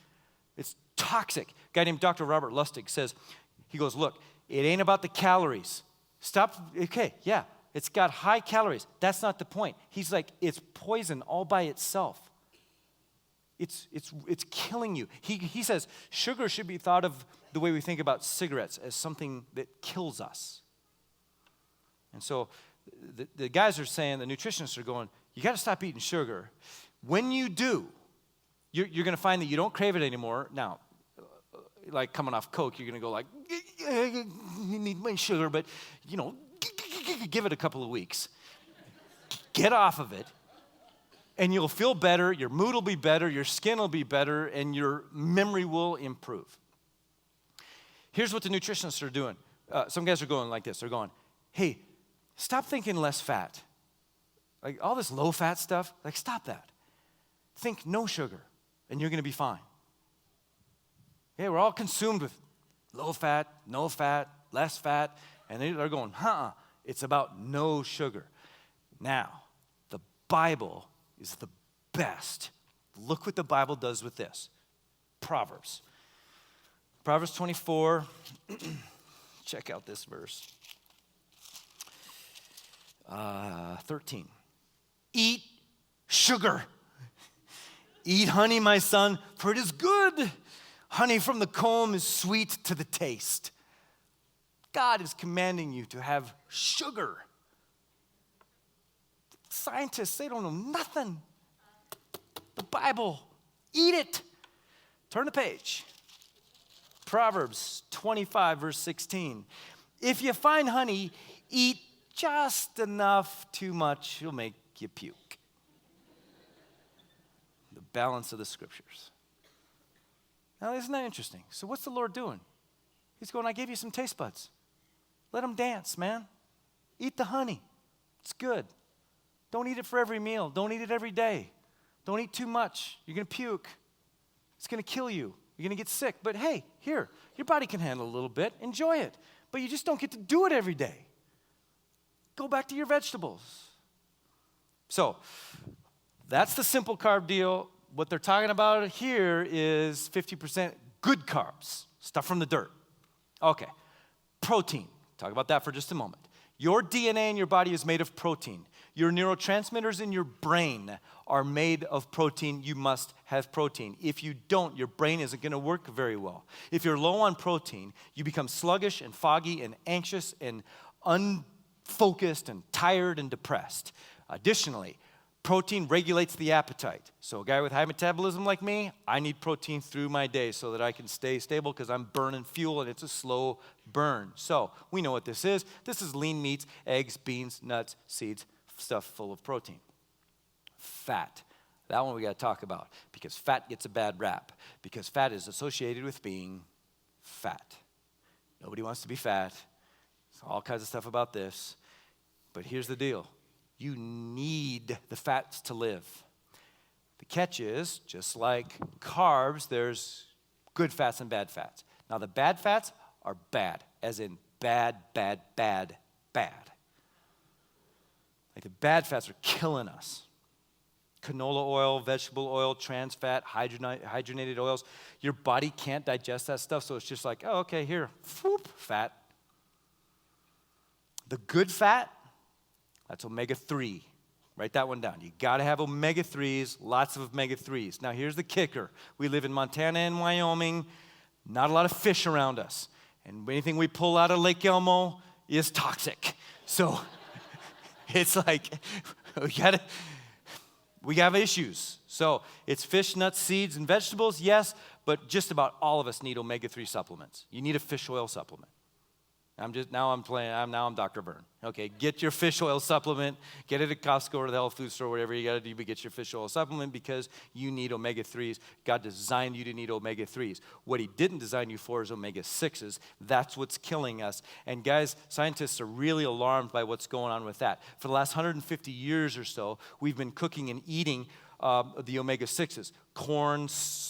toxic. A guy named Dr. Robert Lustig says, he goes, look, it ain't about the calories. It's got high calories. That's not the point. He's like, it's poison all by itself. It's killing you. He says sugar should be thought of the way we think about cigarettes, as something that kills us. And so the guys are saying, the nutritionists are going, you got to stop eating sugar. When you do, you're going to find that you don't crave it anymore. Now, like coming off Coke, you're going to go like, you need my sugar, but, give it a couple of weeks. Get off of it, and you'll feel better, your mood will be better, your skin will be better, and your memory will improve. Here's what the nutritionists are doing. Some guys are going like this. They're going, hey, stop thinking less fat. Like all this low-fat stuff, like stop that. Think no sugar, and you're going to be fine. Yeah, we're all consumed with low fat, no fat, less fat, and they're going, it's about no sugar. Now, the Bible is the best. Look what the Bible does with this. Proverbs 24, check out this verse. 13. Eat sugar. Eat honey, my son, for it is good. Honey from the comb is sweet to the taste. God is commanding you to have sugar. Scientists, they don't know nothing. The Bible, eat it. Turn the page. Proverbs 25, verse 16. If you find honey, eat just enough. Too much, it'll make you puke. The balance of the scriptures. Now, isn't that interesting? So what's the Lord doing? He's going, I gave you some taste buds. Let them dance, man. Eat the honey. It's good. Don't eat it for every meal. Don't eat it every day. Don't eat too much. You're going to puke. It's going to kill you. You're going to get sick. But hey, here, your body can handle a little bit. Enjoy it. But you just don't get to do it every day. Go back to your vegetables. So, that's the simple carb deal. What they're talking about here is 50% good carbs, stuff from the dirt. Okay, protein. Talk about that for just a moment. Your DNA in your body is made of protein. Your neurotransmitters in your brain are made of protein. You must have protein. If you don't, your brain isn't going to work very well. If you're low on protein, you become sluggish and foggy and anxious and unfocused and tired and depressed. Additionally, protein regulates the appetite. So a guy with high metabolism like me, I need protein through my day so that I can stay stable because I'm burning fuel and it's a slow burn. So we know what this is. This is lean meats, eggs, beans, nuts, seeds, stuff full of protein. Fat. That one we got to talk about because fat gets a bad rap because fat is associated with being fat. Nobody wants to be fat. There's all kinds of stuff about this. But here's the deal. You need the fats to live. The catch is, just like carbs, there's good fats and bad fats. Now, the bad fats are bad, as in bad, bad, bad, bad. Like the bad fats are killing us. Canola oil, vegetable oil, trans fat, hydrogenated oils. Your body can't digest that stuff, so it's just like, oh, okay, here, whoop, fat. The good fat, that's omega-3. Write that one down. You got to have omega-3s, lots of omega-3s. Now, here's the kicker. We live in Montana and Wyoming. Not a lot of fish around us. And anything we pull out of Lake Elmo is toxic. So it's like we have issues. So it's fish, nuts, seeds, and vegetables, yes, but just about all of us need omega-3 supplements. You need a fish oil supplement. I'm Dr. Vern. Okay, get your fish oil supplement. Get it at Costco or the health food store, whatever you got to do, but get your fish oil supplement because you need omega-3s. God designed you to need omega-3s. What he didn't design you for is omega-6s. That's what's killing us. And guys, scientists are really alarmed by what's going on with that. For the last 150 years or so, we've been cooking and eating the omega-6s. Corn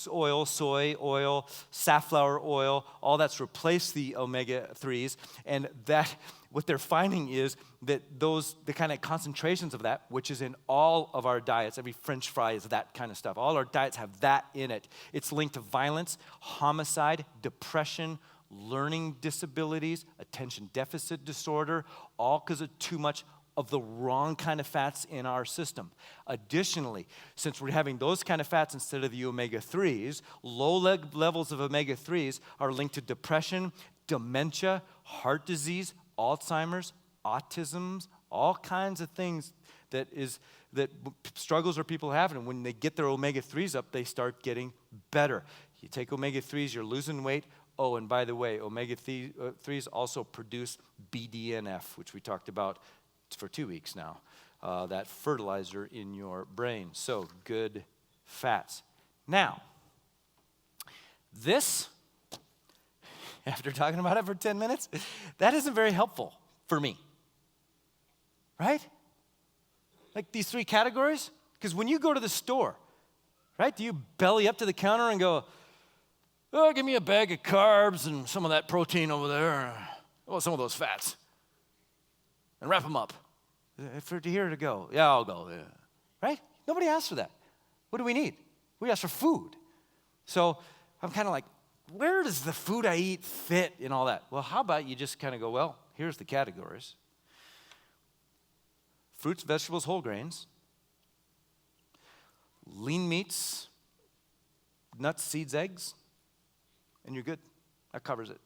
oil, soy oil, safflower oil, all that's replaced the omega-3s. And that, what they're finding is that the kind of concentrations of that, which is in all of our diets, every French fry is that kind of stuff. All our diets have that in it. It's linked to violence, homicide, depression, learning disabilities, attention deficit disorder, all because of too much of the wrong kind of fats in our system. Additionally, since we're having those kind of fats instead of the omega-3s, low levels of omega-3s are linked to depression, dementia, heart disease, Alzheimer's, autism, all kinds of things that struggles are people having. And when they get their omega-3s up, they start getting better. You take omega-3s, you're losing weight. Oh, and by the way, omega-3s also produce BDNF, which we talked about for 2 weeks now, that fertilizer in your brain. So, good fats. Now, this, after talking about it for 10 minutes, that isn't very helpful for me. Right? Like these 3 categories? Because when you go to the store, right, do you belly up to the counter and go, oh, give me a bag of carbs and some of that protein over there, oh, some of those fats, and wrap them up for here to go. Yeah, I'll go. Yeah. Right? Nobody asks for that. What do we need? We ask for food. So I'm kind of like, where does the food I eat fit in all that? Well, how about you just kind of go, well, here's the categories. Fruits, vegetables, whole grains, lean meats, nuts, seeds, eggs, and you're good. That covers it.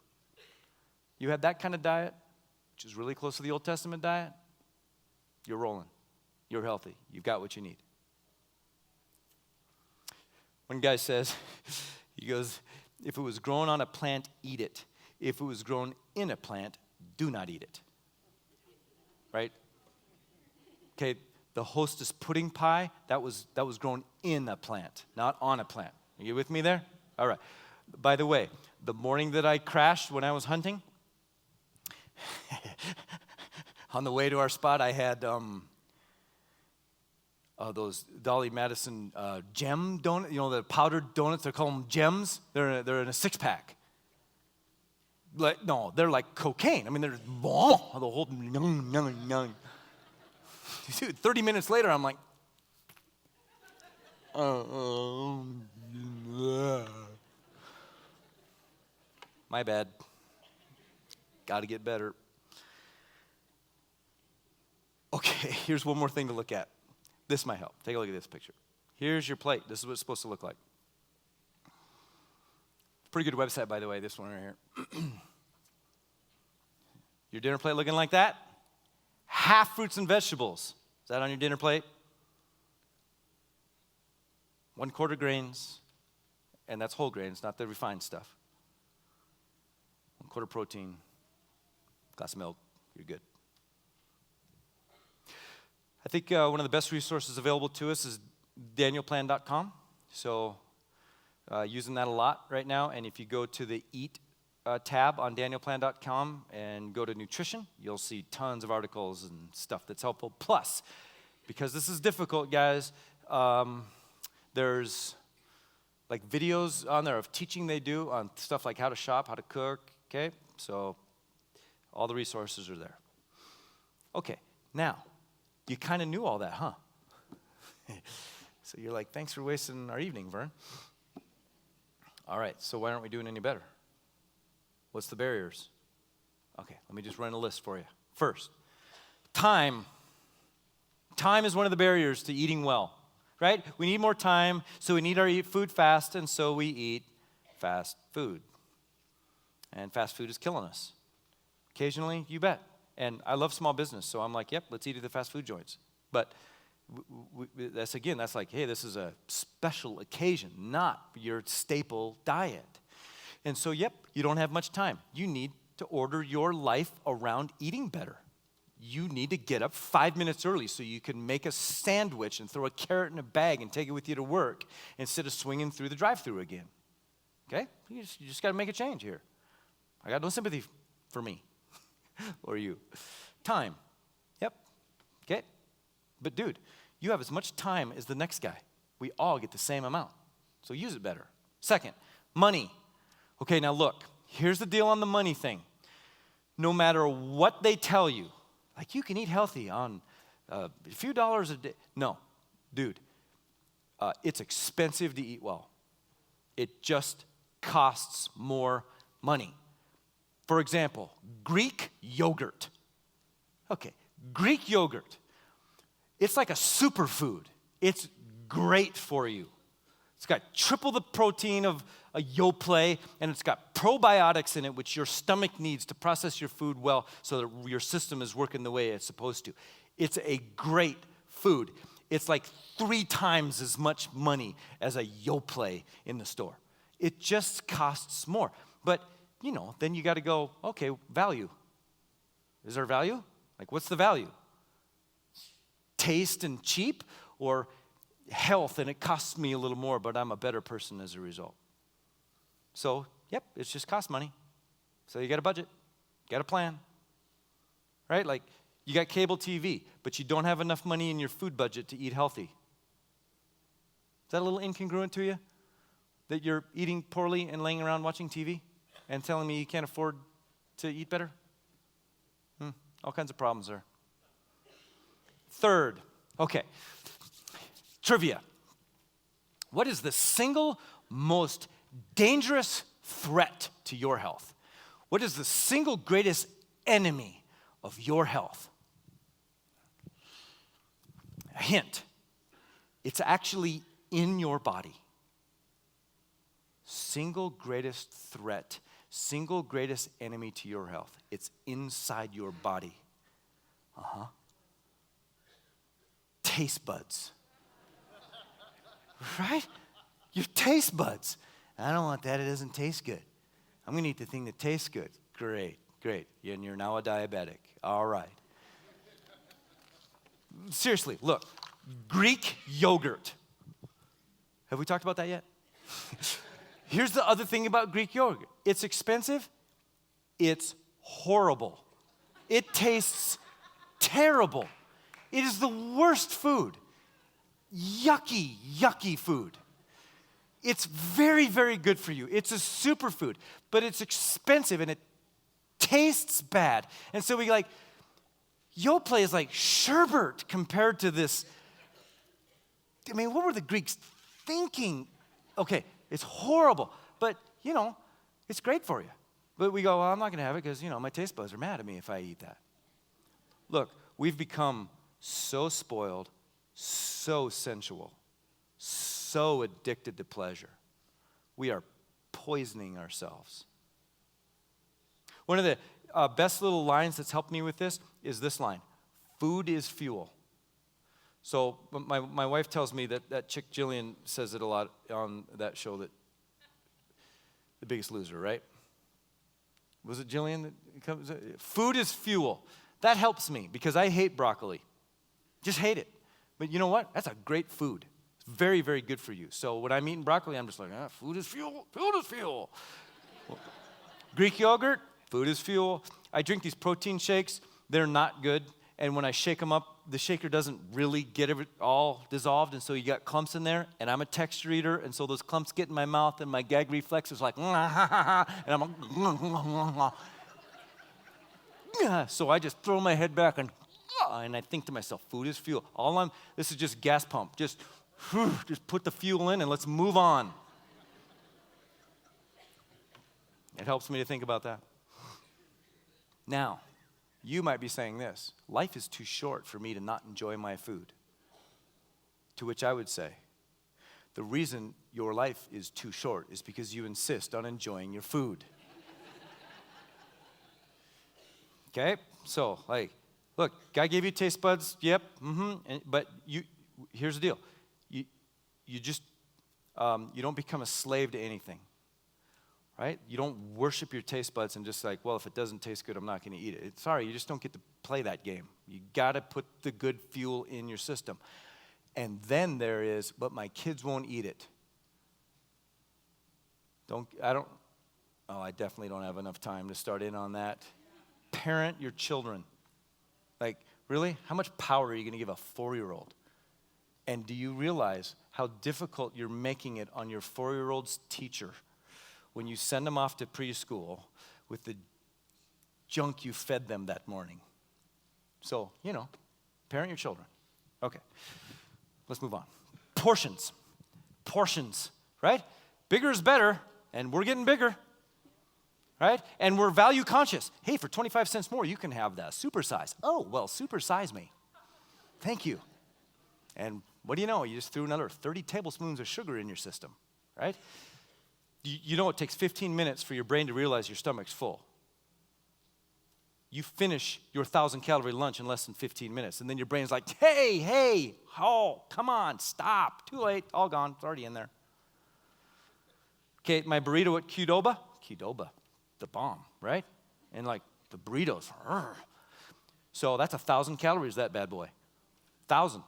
You have that kind of diet, which is really close to the Old Testament diet, you're rolling. You're healthy. You've got what you need. One guy says, he goes, if it was grown on a plant, eat it. If it was grown in a plant, do not eat it. Right? Okay, the Hostess pudding pie, that was grown in a plant, not on a plant. Are you with me there? All right. By the way, the morning that I crashed when I was hunting, on the way to our spot, I had those Dolly Madison gem donuts, the powdered donuts, they call them gems. They're in a 6-pack. No, they're like cocaine. I mean, they're the whole, Dude, 30 minutes later, I'm like, my bad. Got to get better. Okay, here's one more thing to look at. This might help. Take a look at this picture. Here's your plate. This is what it's supposed to look like. Pretty good website, by the way, this one right here. Your dinner plate looking like that? Half fruits and vegetables. Is that on your dinner plate? 1/4 grains, and that's whole grains, not the refined stuff. 1/4 protein, glass of milk, you're good. I think one of the best resources available to us is danielplan.com. So using that a lot right now. And if you go to the Eat tab on danielplan.com and go to nutrition, you'll see tons of articles and stuff that's helpful. Plus, because this is difficult, guys, there's like videos on there of teaching they do on stuff like how to shop, how to cook, okay? So all the resources are there. Okay, now, you kind of knew all that, huh? So you're like, thanks for wasting our evening, Vern. All right, so why aren't we doing any better? What's the barriers? Okay, let me just run a list for you. First, time. Time is one of the barriers to eating well, right? We need more time, so we need to eat food fast, and so we eat fast food. And fast food is killing us. Occasionally, you bet. And I love small business, so I'm like, yep, let's eat at the fast food joints. But that's like, hey, this is a special occasion, not your staple diet. And so, yep, you don't have much time. You need to order your life around eating better. You need to get up 5 minutes early so you can make a sandwich and throw a carrot in a bag and take it with you to work instead of swinging through the drive-thru again. Okay? You just got to make a change here. I got no sympathy for me or you. Time. Yep. Okay? But dude, you have as much time as the next guy. We all get the same amount. So use it better. Second, money. Okay, now look, here's the deal on the money thing. No matter what they tell you, like you can eat healthy on a few dollars a day. No, dude, it's expensive to eat well. It just costs more money. For example, Greek yogurt. Okay, Greek yogurt, it's like a superfood. It's great for you. It's got triple the protein of a Yoplait, and it's got probiotics in it, which your stomach needs to process your food well so that your system is working the way it's supposed to. It's a great food. It's like 3 times as much money as a Yoplait in the store. It just costs more. But, then you got to go, okay, value. Is there value? Like, what's the value? Taste and cheap, or health and it costs me a little more, but I'm a better person as a result? So, yep, it's just cost money. So you got a budget, got a plan, right? Like, you got cable TV, but you don't have enough money in your food budget to eat healthy. Is that a little incongruent to you? That you're eating poorly and laying around watching TV and telling me you can't afford to eat better? All kinds of problems there. Third, okay, trivia. What is the single most dangerous threat to your health? What is the single greatest enemy of your health? A hint. It's actually in your body. Single greatest threat, single greatest enemy to your health. It's inside your body. Taste buds. Right? Your taste buds. I don't want that. It doesn't taste good. I'm going to eat the thing that tastes good. Great. And you're now a diabetic. All right. Seriously, look. Greek yogurt. Have we talked about that yet? Here's the other thing about Greek yogurt. It's expensive. It's horrible. It tastes terrible. It is the worst food. Yucky food. It's very, very good for you. It's a superfood, but it's expensive and it tastes bad. And so Yoplait is like sherbet compared to this. I mean, what were the Greeks thinking? Okay, it's horrible, but, it's great for you. But we go, well, I'm not going to have it because, my taste buds are mad at me if I eat that. Look, we've become so spoiled, so sensual, so addicted to pleasure. We are poisoning ourselves. One of the best little lines that's helped me with this is this line: food is fuel. So my wife tells me that chick Jillian says it a lot on that show, that The Biggest Loser, right? Was it Jillian that comes? Food is fuel. That helps me because I hate broccoli. Just hate it. But you know what? That's a great food. It's very, very good for you. So when I'm eating broccoli, I'm just like, food is fuel. Food is fuel. Greek yogurt, food is fuel. I drink these protein shakes. They're not good. And when I shake them up, the shaker doesn't really get it all dissolved, and so you got clumps in there, and I'm a texture eater, and so those clumps get in my mouth, and my gag reflex is like, and I'm like, so I just throw my head back, and I think to myself, food is fuel. This is just gas pump. Just put the fuel in, and let's move on. It helps me to think about that. Now, you might be saying this: life is too short for me to not enjoy my food. To which I would say, the reason your life is too short is because you insist on enjoying your food. Okay? So, look, God gave you taste buds, yep, but here's the deal. You just, you don't become a slave to anything. Right? You don't worship your taste buds and just well, if it doesn't taste good, I'm not going to eat it. Sorry, you just don't get to play that game. You got to put the good fuel in your system. And then there is, but my kids won't eat it. I definitely don't have enough time to start in on that. Parent your children. Really? How much power are you going to give a 4-year-old? And do you realize how difficult you're making it on your 4-year-old's teacher when you send them off to preschool with the junk you fed them that morning? So, parent your children. Okay, let's move on. Portions, right? Bigger is better, and we're getting bigger, right? And we're value conscious. Hey, for 25 cents more, you can have the supersize. Oh, well, supersize me. Thank you. And what do you know? You just threw another 30 tablespoons of sugar in your system, right? You know it takes 15 minutes for your brain to realize your stomach's full. You finish your 1,000-calorie lunch in less than 15 minutes, and then your brain's like, hey, oh, come on, stop. Too late, all gone, it's already in there. Okay, my burrito at Qdoba, the bomb, right? And like the burritos, so that's 1,000 calories, that bad boy, 1,000.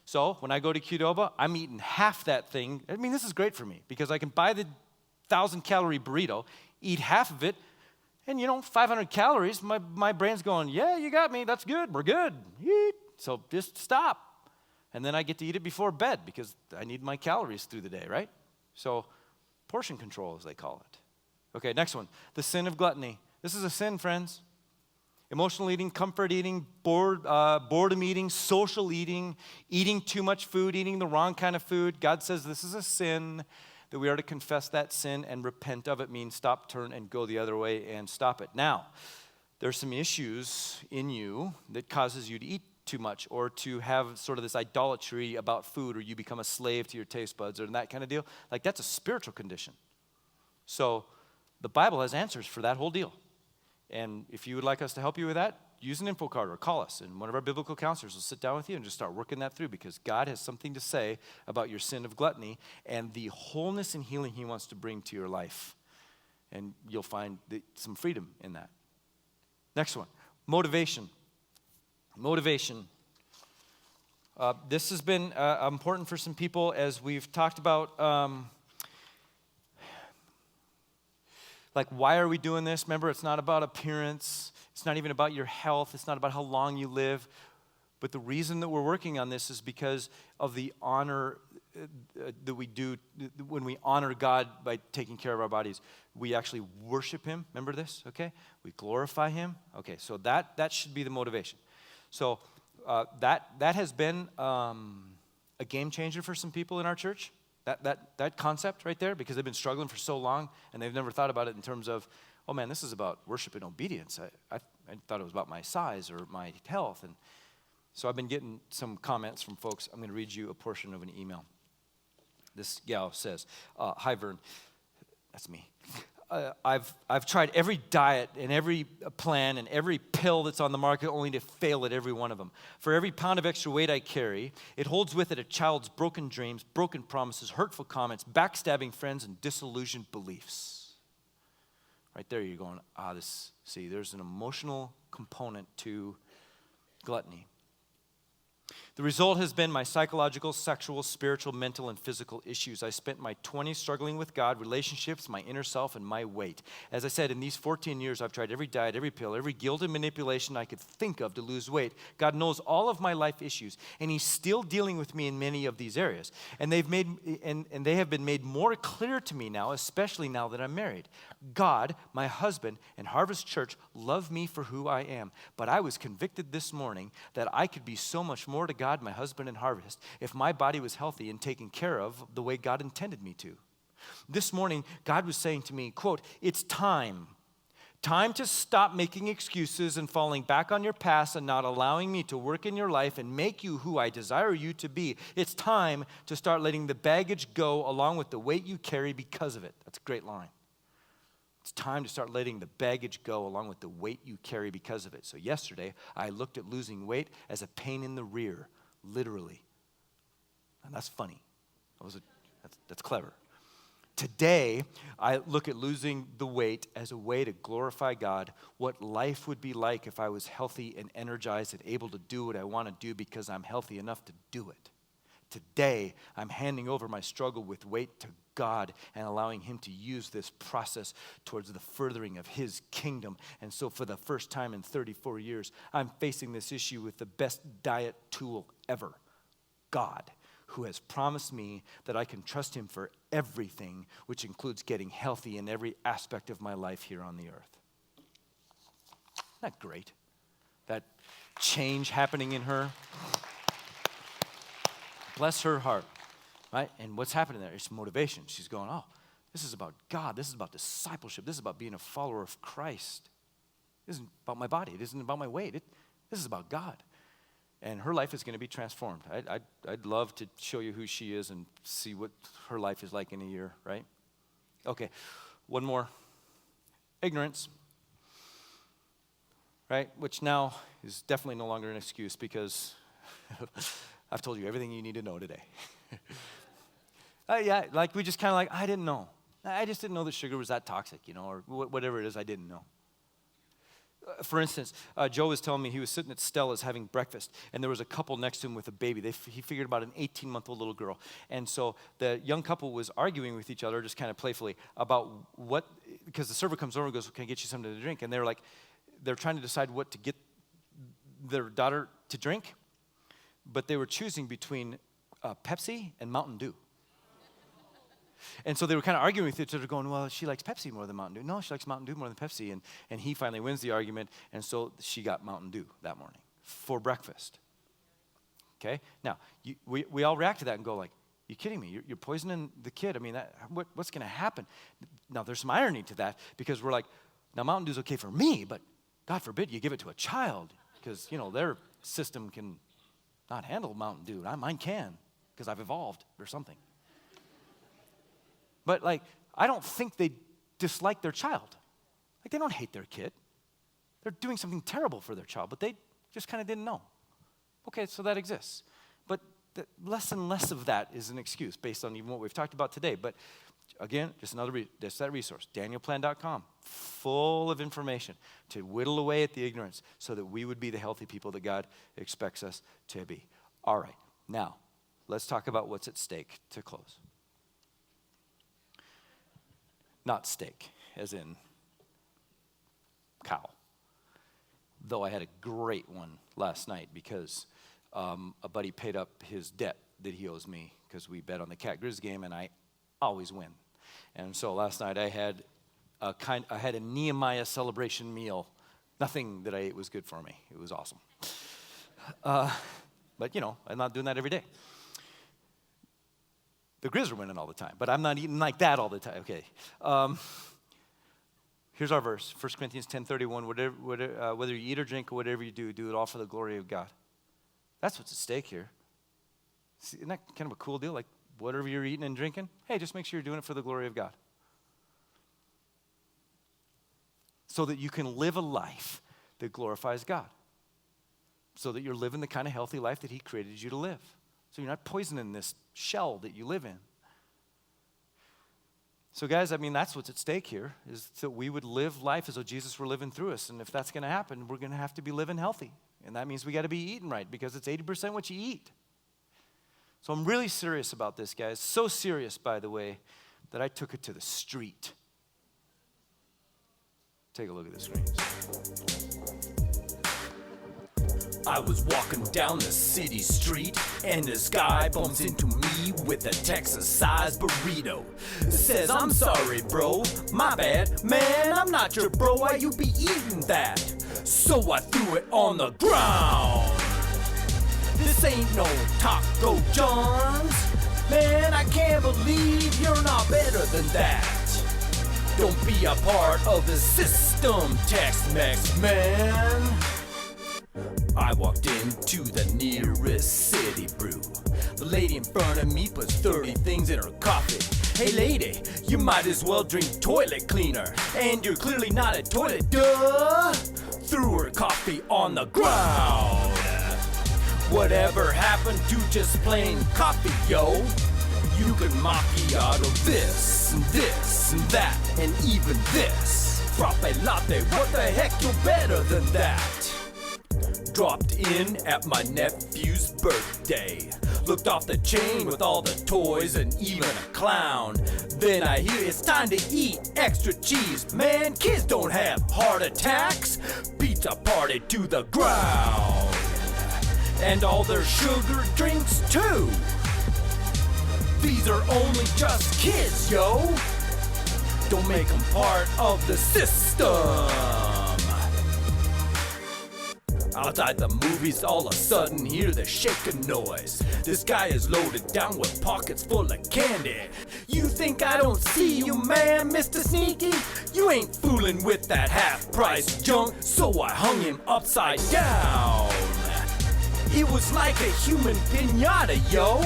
So when I go to Qdoba, I'm eating half that thing. I mean, this is great for me because I can buy the 1,000-calorie burrito, eat half of it, and 500 calories, my brain's going, yeah, you got me, that's good, we're good. Eat. So just stop. And then I get to eat it before bed because I need my calories through the day, right? So portion control, as they call it. Okay, next one, the sin of gluttony. This is a sin, friends. Emotional eating, comfort eating, boredom eating, social eating, eating too much food, eating the wrong kind of food. God says this is a sin, that we are to confess that sin and repent of it, means stop, turn, and go the other way and stop it. Now, there's some issues in you that causes you to eat too much or to have sort of this idolatry about food, or you become a slave to your taste buds or that kind of deal. Like, that's a spiritual condition. So the Bible has answers for that whole deal. And if you would like us to help you with that, use an info card or call us, and one of our biblical counselors will sit down with you and just start working that through, because God has something to say about your sin of gluttony and the wholeness and healing he wants to bring to your life. And you'll find some freedom in that. Next one, motivation. Motivation. This has been important for some people as we've talked about like, why are we doing this? Remember, it's not about appearance. It's not even about your health. It's not about how long you live. But the reason that we're working on this is because of the honor that we do when we honor God by taking care of our bodies. We actually worship him. Remember this, okay? We glorify him. Okay, so that should be the motivation. So that has been a game changer for some people in our church. That concept right there, because they've been struggling for so long and they've never thought about it in terms of, oh man, this is about worship and obedience. I thought it was about my size or my health. And so I've been getting some comments from folks. I'm going to read you a portion of an email. This gal says, hi Vern, that's me. I've tried every diet and every plan and every pill that's on the market only to fail at every one of them. For every pound of extra weight I carry, it holds with it a child's broken dreams, broken promises, hurtful comments, backstabbing friends, and disillusioned beliefs. Right there you're going, there's an emotional component to gluttony. The result has been my psychological, sexual, spiritual, mental, and physical issues. I spent my 20s struggling with God, relationships, my inner self, and my weight. As I said, in these 14 years, I've tried every diet, every pill, every guilt and manipulation I could think of to lose weight. God knows all of my life issues, and he's still dealing with me in many of these areas. And they have been made more clear to me now, especially now that I'm married. God, my husband, and Harvest Church love me for who I am. But I was convicted this morning that I could be so much more to God, my husband, and Harvest if my body was healthy and taken care of the way God intended me to. This morning, God was saying to me, quote, it's time to stop making excuses and falling back on your past and not allowing me to work in your life and make you who I desire you to be. It's time to start letting the baggage go along with the weight you carry because of it. That's a great line. It's time to start letting the baggage go along with the weight you carry because of it. So yesterday, I looked at losing weight as a pain in the rear, literally. And that's funny. That's clever. Today, I look at losing the weight as a way to glorify God, what life would be like if I was healthy and energized and able to do what I want to do because I'm healthy enough to do it. Today, I'm handing over my struggle with weight to God and allowing him to use this process towards the furthering of his kingdom. And so for the first time in 34 years, I'm facing this issue with the best diet tool ever, God, who has promised me that I can trust him for everything, which includes getting healthy in every aspect of my life here on the earth. Isn't that great? That change happening in her. Bless her heart, right? And what's happening there? It's motivation. She's going, oh, This is about God. This is about discipleship. This is about being a follower of Christ. This isn't about my body. It isn't about my weight. This is about God. And her life is going to be transformed. I'd love to show you who she is and see what her life is like in a year, right? Okay, one more. Ignorance, right? Which now is definitely no longer an excuse because I've told you everything you need to know today. Yeah, like we just kind of like, I didn't know. I just didn't know that sugar was that toxic, or whatever it is, I didn't know. For instance, Joe was telling me he was sitting at Stella's having breakfast, and there was a couple next to him with a baby. He figured about an 18-month-old little girl. And so the young couple was arguing with each other, just kind of playfully, about because the server comes over and goes, can I get you something to drink? And they're trying to decide what to get their daughter to drink, but they were choosing between Pepsi and Mountain Dew. And so they were kind of arguing with each other, going, well, she likes Pepsi more than Mountain Dew. No, she likes Mountain Dew more than Pepsi. And he finally wins the argument, and so she got Mountain Dew that morning for breakfast. Okay? Now, we all react to that and go like, you kidding me? You're poisoning the kid. I mean, what's going to happen? Now, there's some irony to that because we're like, now Mountain Dew's okay for me, but God forbid you give it to a child because, their system can not handle Mountain Dew. Mine can because I've evolved or something. But, I don't think they dislike their child. They don't hate their kid. They're doing something terrible for their child, but they just kind of didn't know. Okay, so that exists. But less and less of that is an excuse based on even what we've talked about today. But, again, just that resource, danielplan.com, full of information to whittle away at the ignorance so that we would be the healthy people that God expects us to be. All right, now, let's talk about what's at stake to close. Not steak, as in cow. Though I had a great one last night because a buddy paid up his debt that he owes me because we bet on the Cat Grizz game and I always win. And so last night I had a Nehemiah celebration meal. Nothing that I ate was good for me. It was awesome. But I'm not doing that every day. The Grizz are winning all the time, but I'm not eating like that all the time. Okay. Here's our verse, 1 Corinthians 10:31. Whether you eat or drink or whatever you do, do it all for the glory of God. That's what's at stake here. See, isn't that kind of a cool deal? Like whatever you're eating and drinking, hey, just make sure you're doing it for the glory of God. So that you can live a life that glorifies God. So that you're living the kind of healthy life that He created you to live. So you're not poisoning this shell that you live in. So guys, that's what's at stake here, is that we would live life as though Jesus were living through us. And if that's going to happen, we're going to have to be living healthy. And that means we got to be eating right because it's 80% what you eat. So I'm really serious about this, guys. So serious, by the way, that I took it to the street. Take a look at the screens. I was walking down the city street, and this guy bumps into me with a Texas-sized burrito. Says, I'm sorry, bro, my bad. Man, I'm not your bro, why you be eating that? So I threw it on the ground. This ain't no Taco John's. Man, I can't believe you're not better than that. Don't be a part of the system, Tex-Mex man. I walked into the nearest city brew. The lady in front of me puts 30 things in her coffee. Hey lady, you might as well drink toilet cleaner. And you're clearly not a toilet, duh! Threw her coffee on the ground. Whatever happened to just plain coffee, yo? You could macchiato this, and this, and that, and even this. Frappe latte, what the heck, you're better than that. Dropped in at my nephew's birthday. Looked off the chain with all the toys and even a clown. Then I hear it's time to eat extra cheese. Man, kids don't have heart attacks. Pizza party to the ground. And all their sugar drinks too. These are only just kids, yo. Don't make them part of the system. Outside the movies, all of a sudden hear the shaking noise. This guy is loaded down with pockets full of candy. You think I don't see you, man, Mr. Sneaky? You ain't fooling with that half-price junk, so I hung him upside down. It was like a human piñata, yo.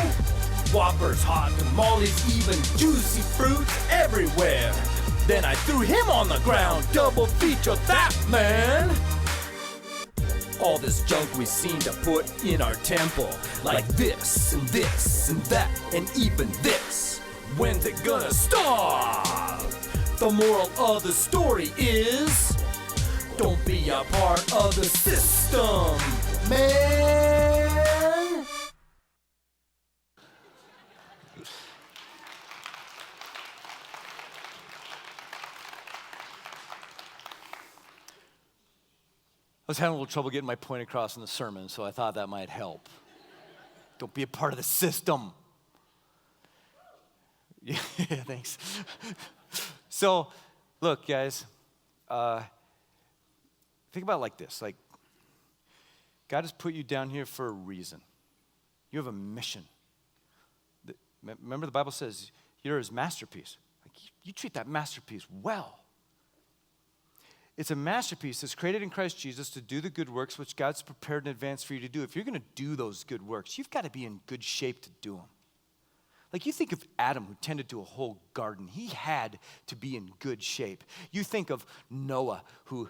Whoppers, hot tamales, even juicy fruits everywhere. Then I threw him on the ground, double feature that, man. All this junk we seem to put in our temple, like this and this and that and even this. When's it gonna stop? The moral of the story is, don't be a part of the system, man. I was having a little trouble getting my point across in the sermon, so I thought that might help. Don't be a part of the system. Yeah, thanks. So, look, guys, think about it like this. Like, God has put you down here for a reason. You have a mission. Remember the Bible says you're his masterpiece. Like, you treat that masterpiece well. It's a masterpiece that's created in Christ Jesus to do the good works which God's prepared in advance for you to do. If you're going to do those good works, you've got to be in good shape to do them. Like, you think of Adam, who tended to a whole garden. He had to be in good shape. You think of Noah, who,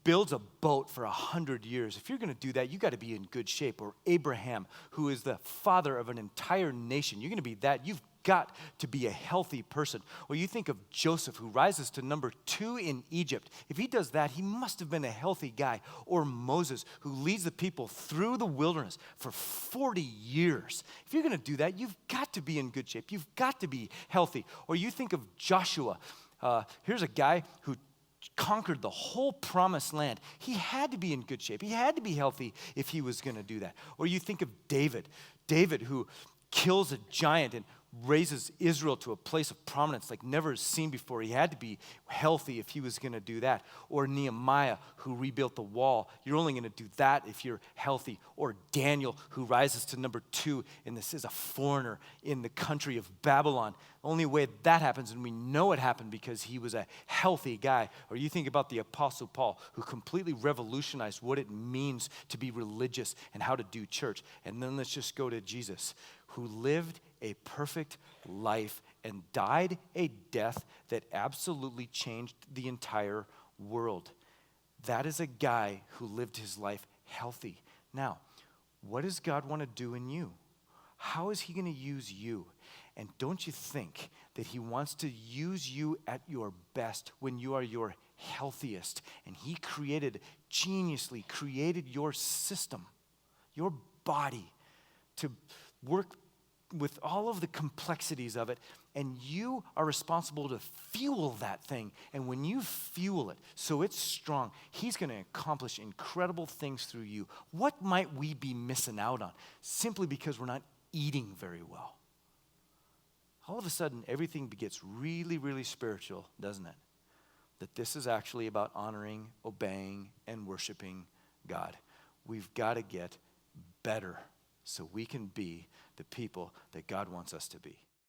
builds a boat for 100 years. If you're going to do that, you got to be in good shape. Or Abraham, who is the father of an entire nation. You're going to be that. You've got to be a healthy person. Or you think of Joseph, who rises to number 2 in Egypt. If he does that, he must have been a healthy guy. Or Moses, who leads the people through the wilderness for 40 years. If you're going to do that, you've got to be in good shape. You've got to be healthy. Or you think of Joshua. Here's a guy who conquered the whole promised land. He had to be in good shape. He had to be healthy if he was going to do that. Or you think of David. David, who kills a giant and raises Israel to a place of prominence like never seen before. He had to be healthy if he was going to do that. Or Nehemiah, who rebuilt the wall. You're only going to do that if you're healthy. Or Daniel, who rises to number 2 and this is a foreigner in the country of Babylon. The only way that happens, and we know it happened because he was a healthy guy. Or you think about the Apostle Paul, who completely revolutionized what it means to be religious and how to do church. And then let's just go to Jesus, who lived a perfect life and died a death that absolutely changed the entire world. That is a guy who lived his life healthy. Now, what does God want to do in you? How is he going to use you? And don't you think that he wants to use you at your best when you are your healthiest? And he geniusly created your system, your body, to work with all of the complexities of it, and you are responsible to fuel that thing. And when you fuel it so it's strong, he's going to accomplish incredible things through you. What might we be missing out on simply because we're not eating very well? All of a sudden, everything gets really, really spiritual, doesn't it? That this is actually about honoring, obeying, and worshiping God. We've got to get better so we can be the people that God wants us to be.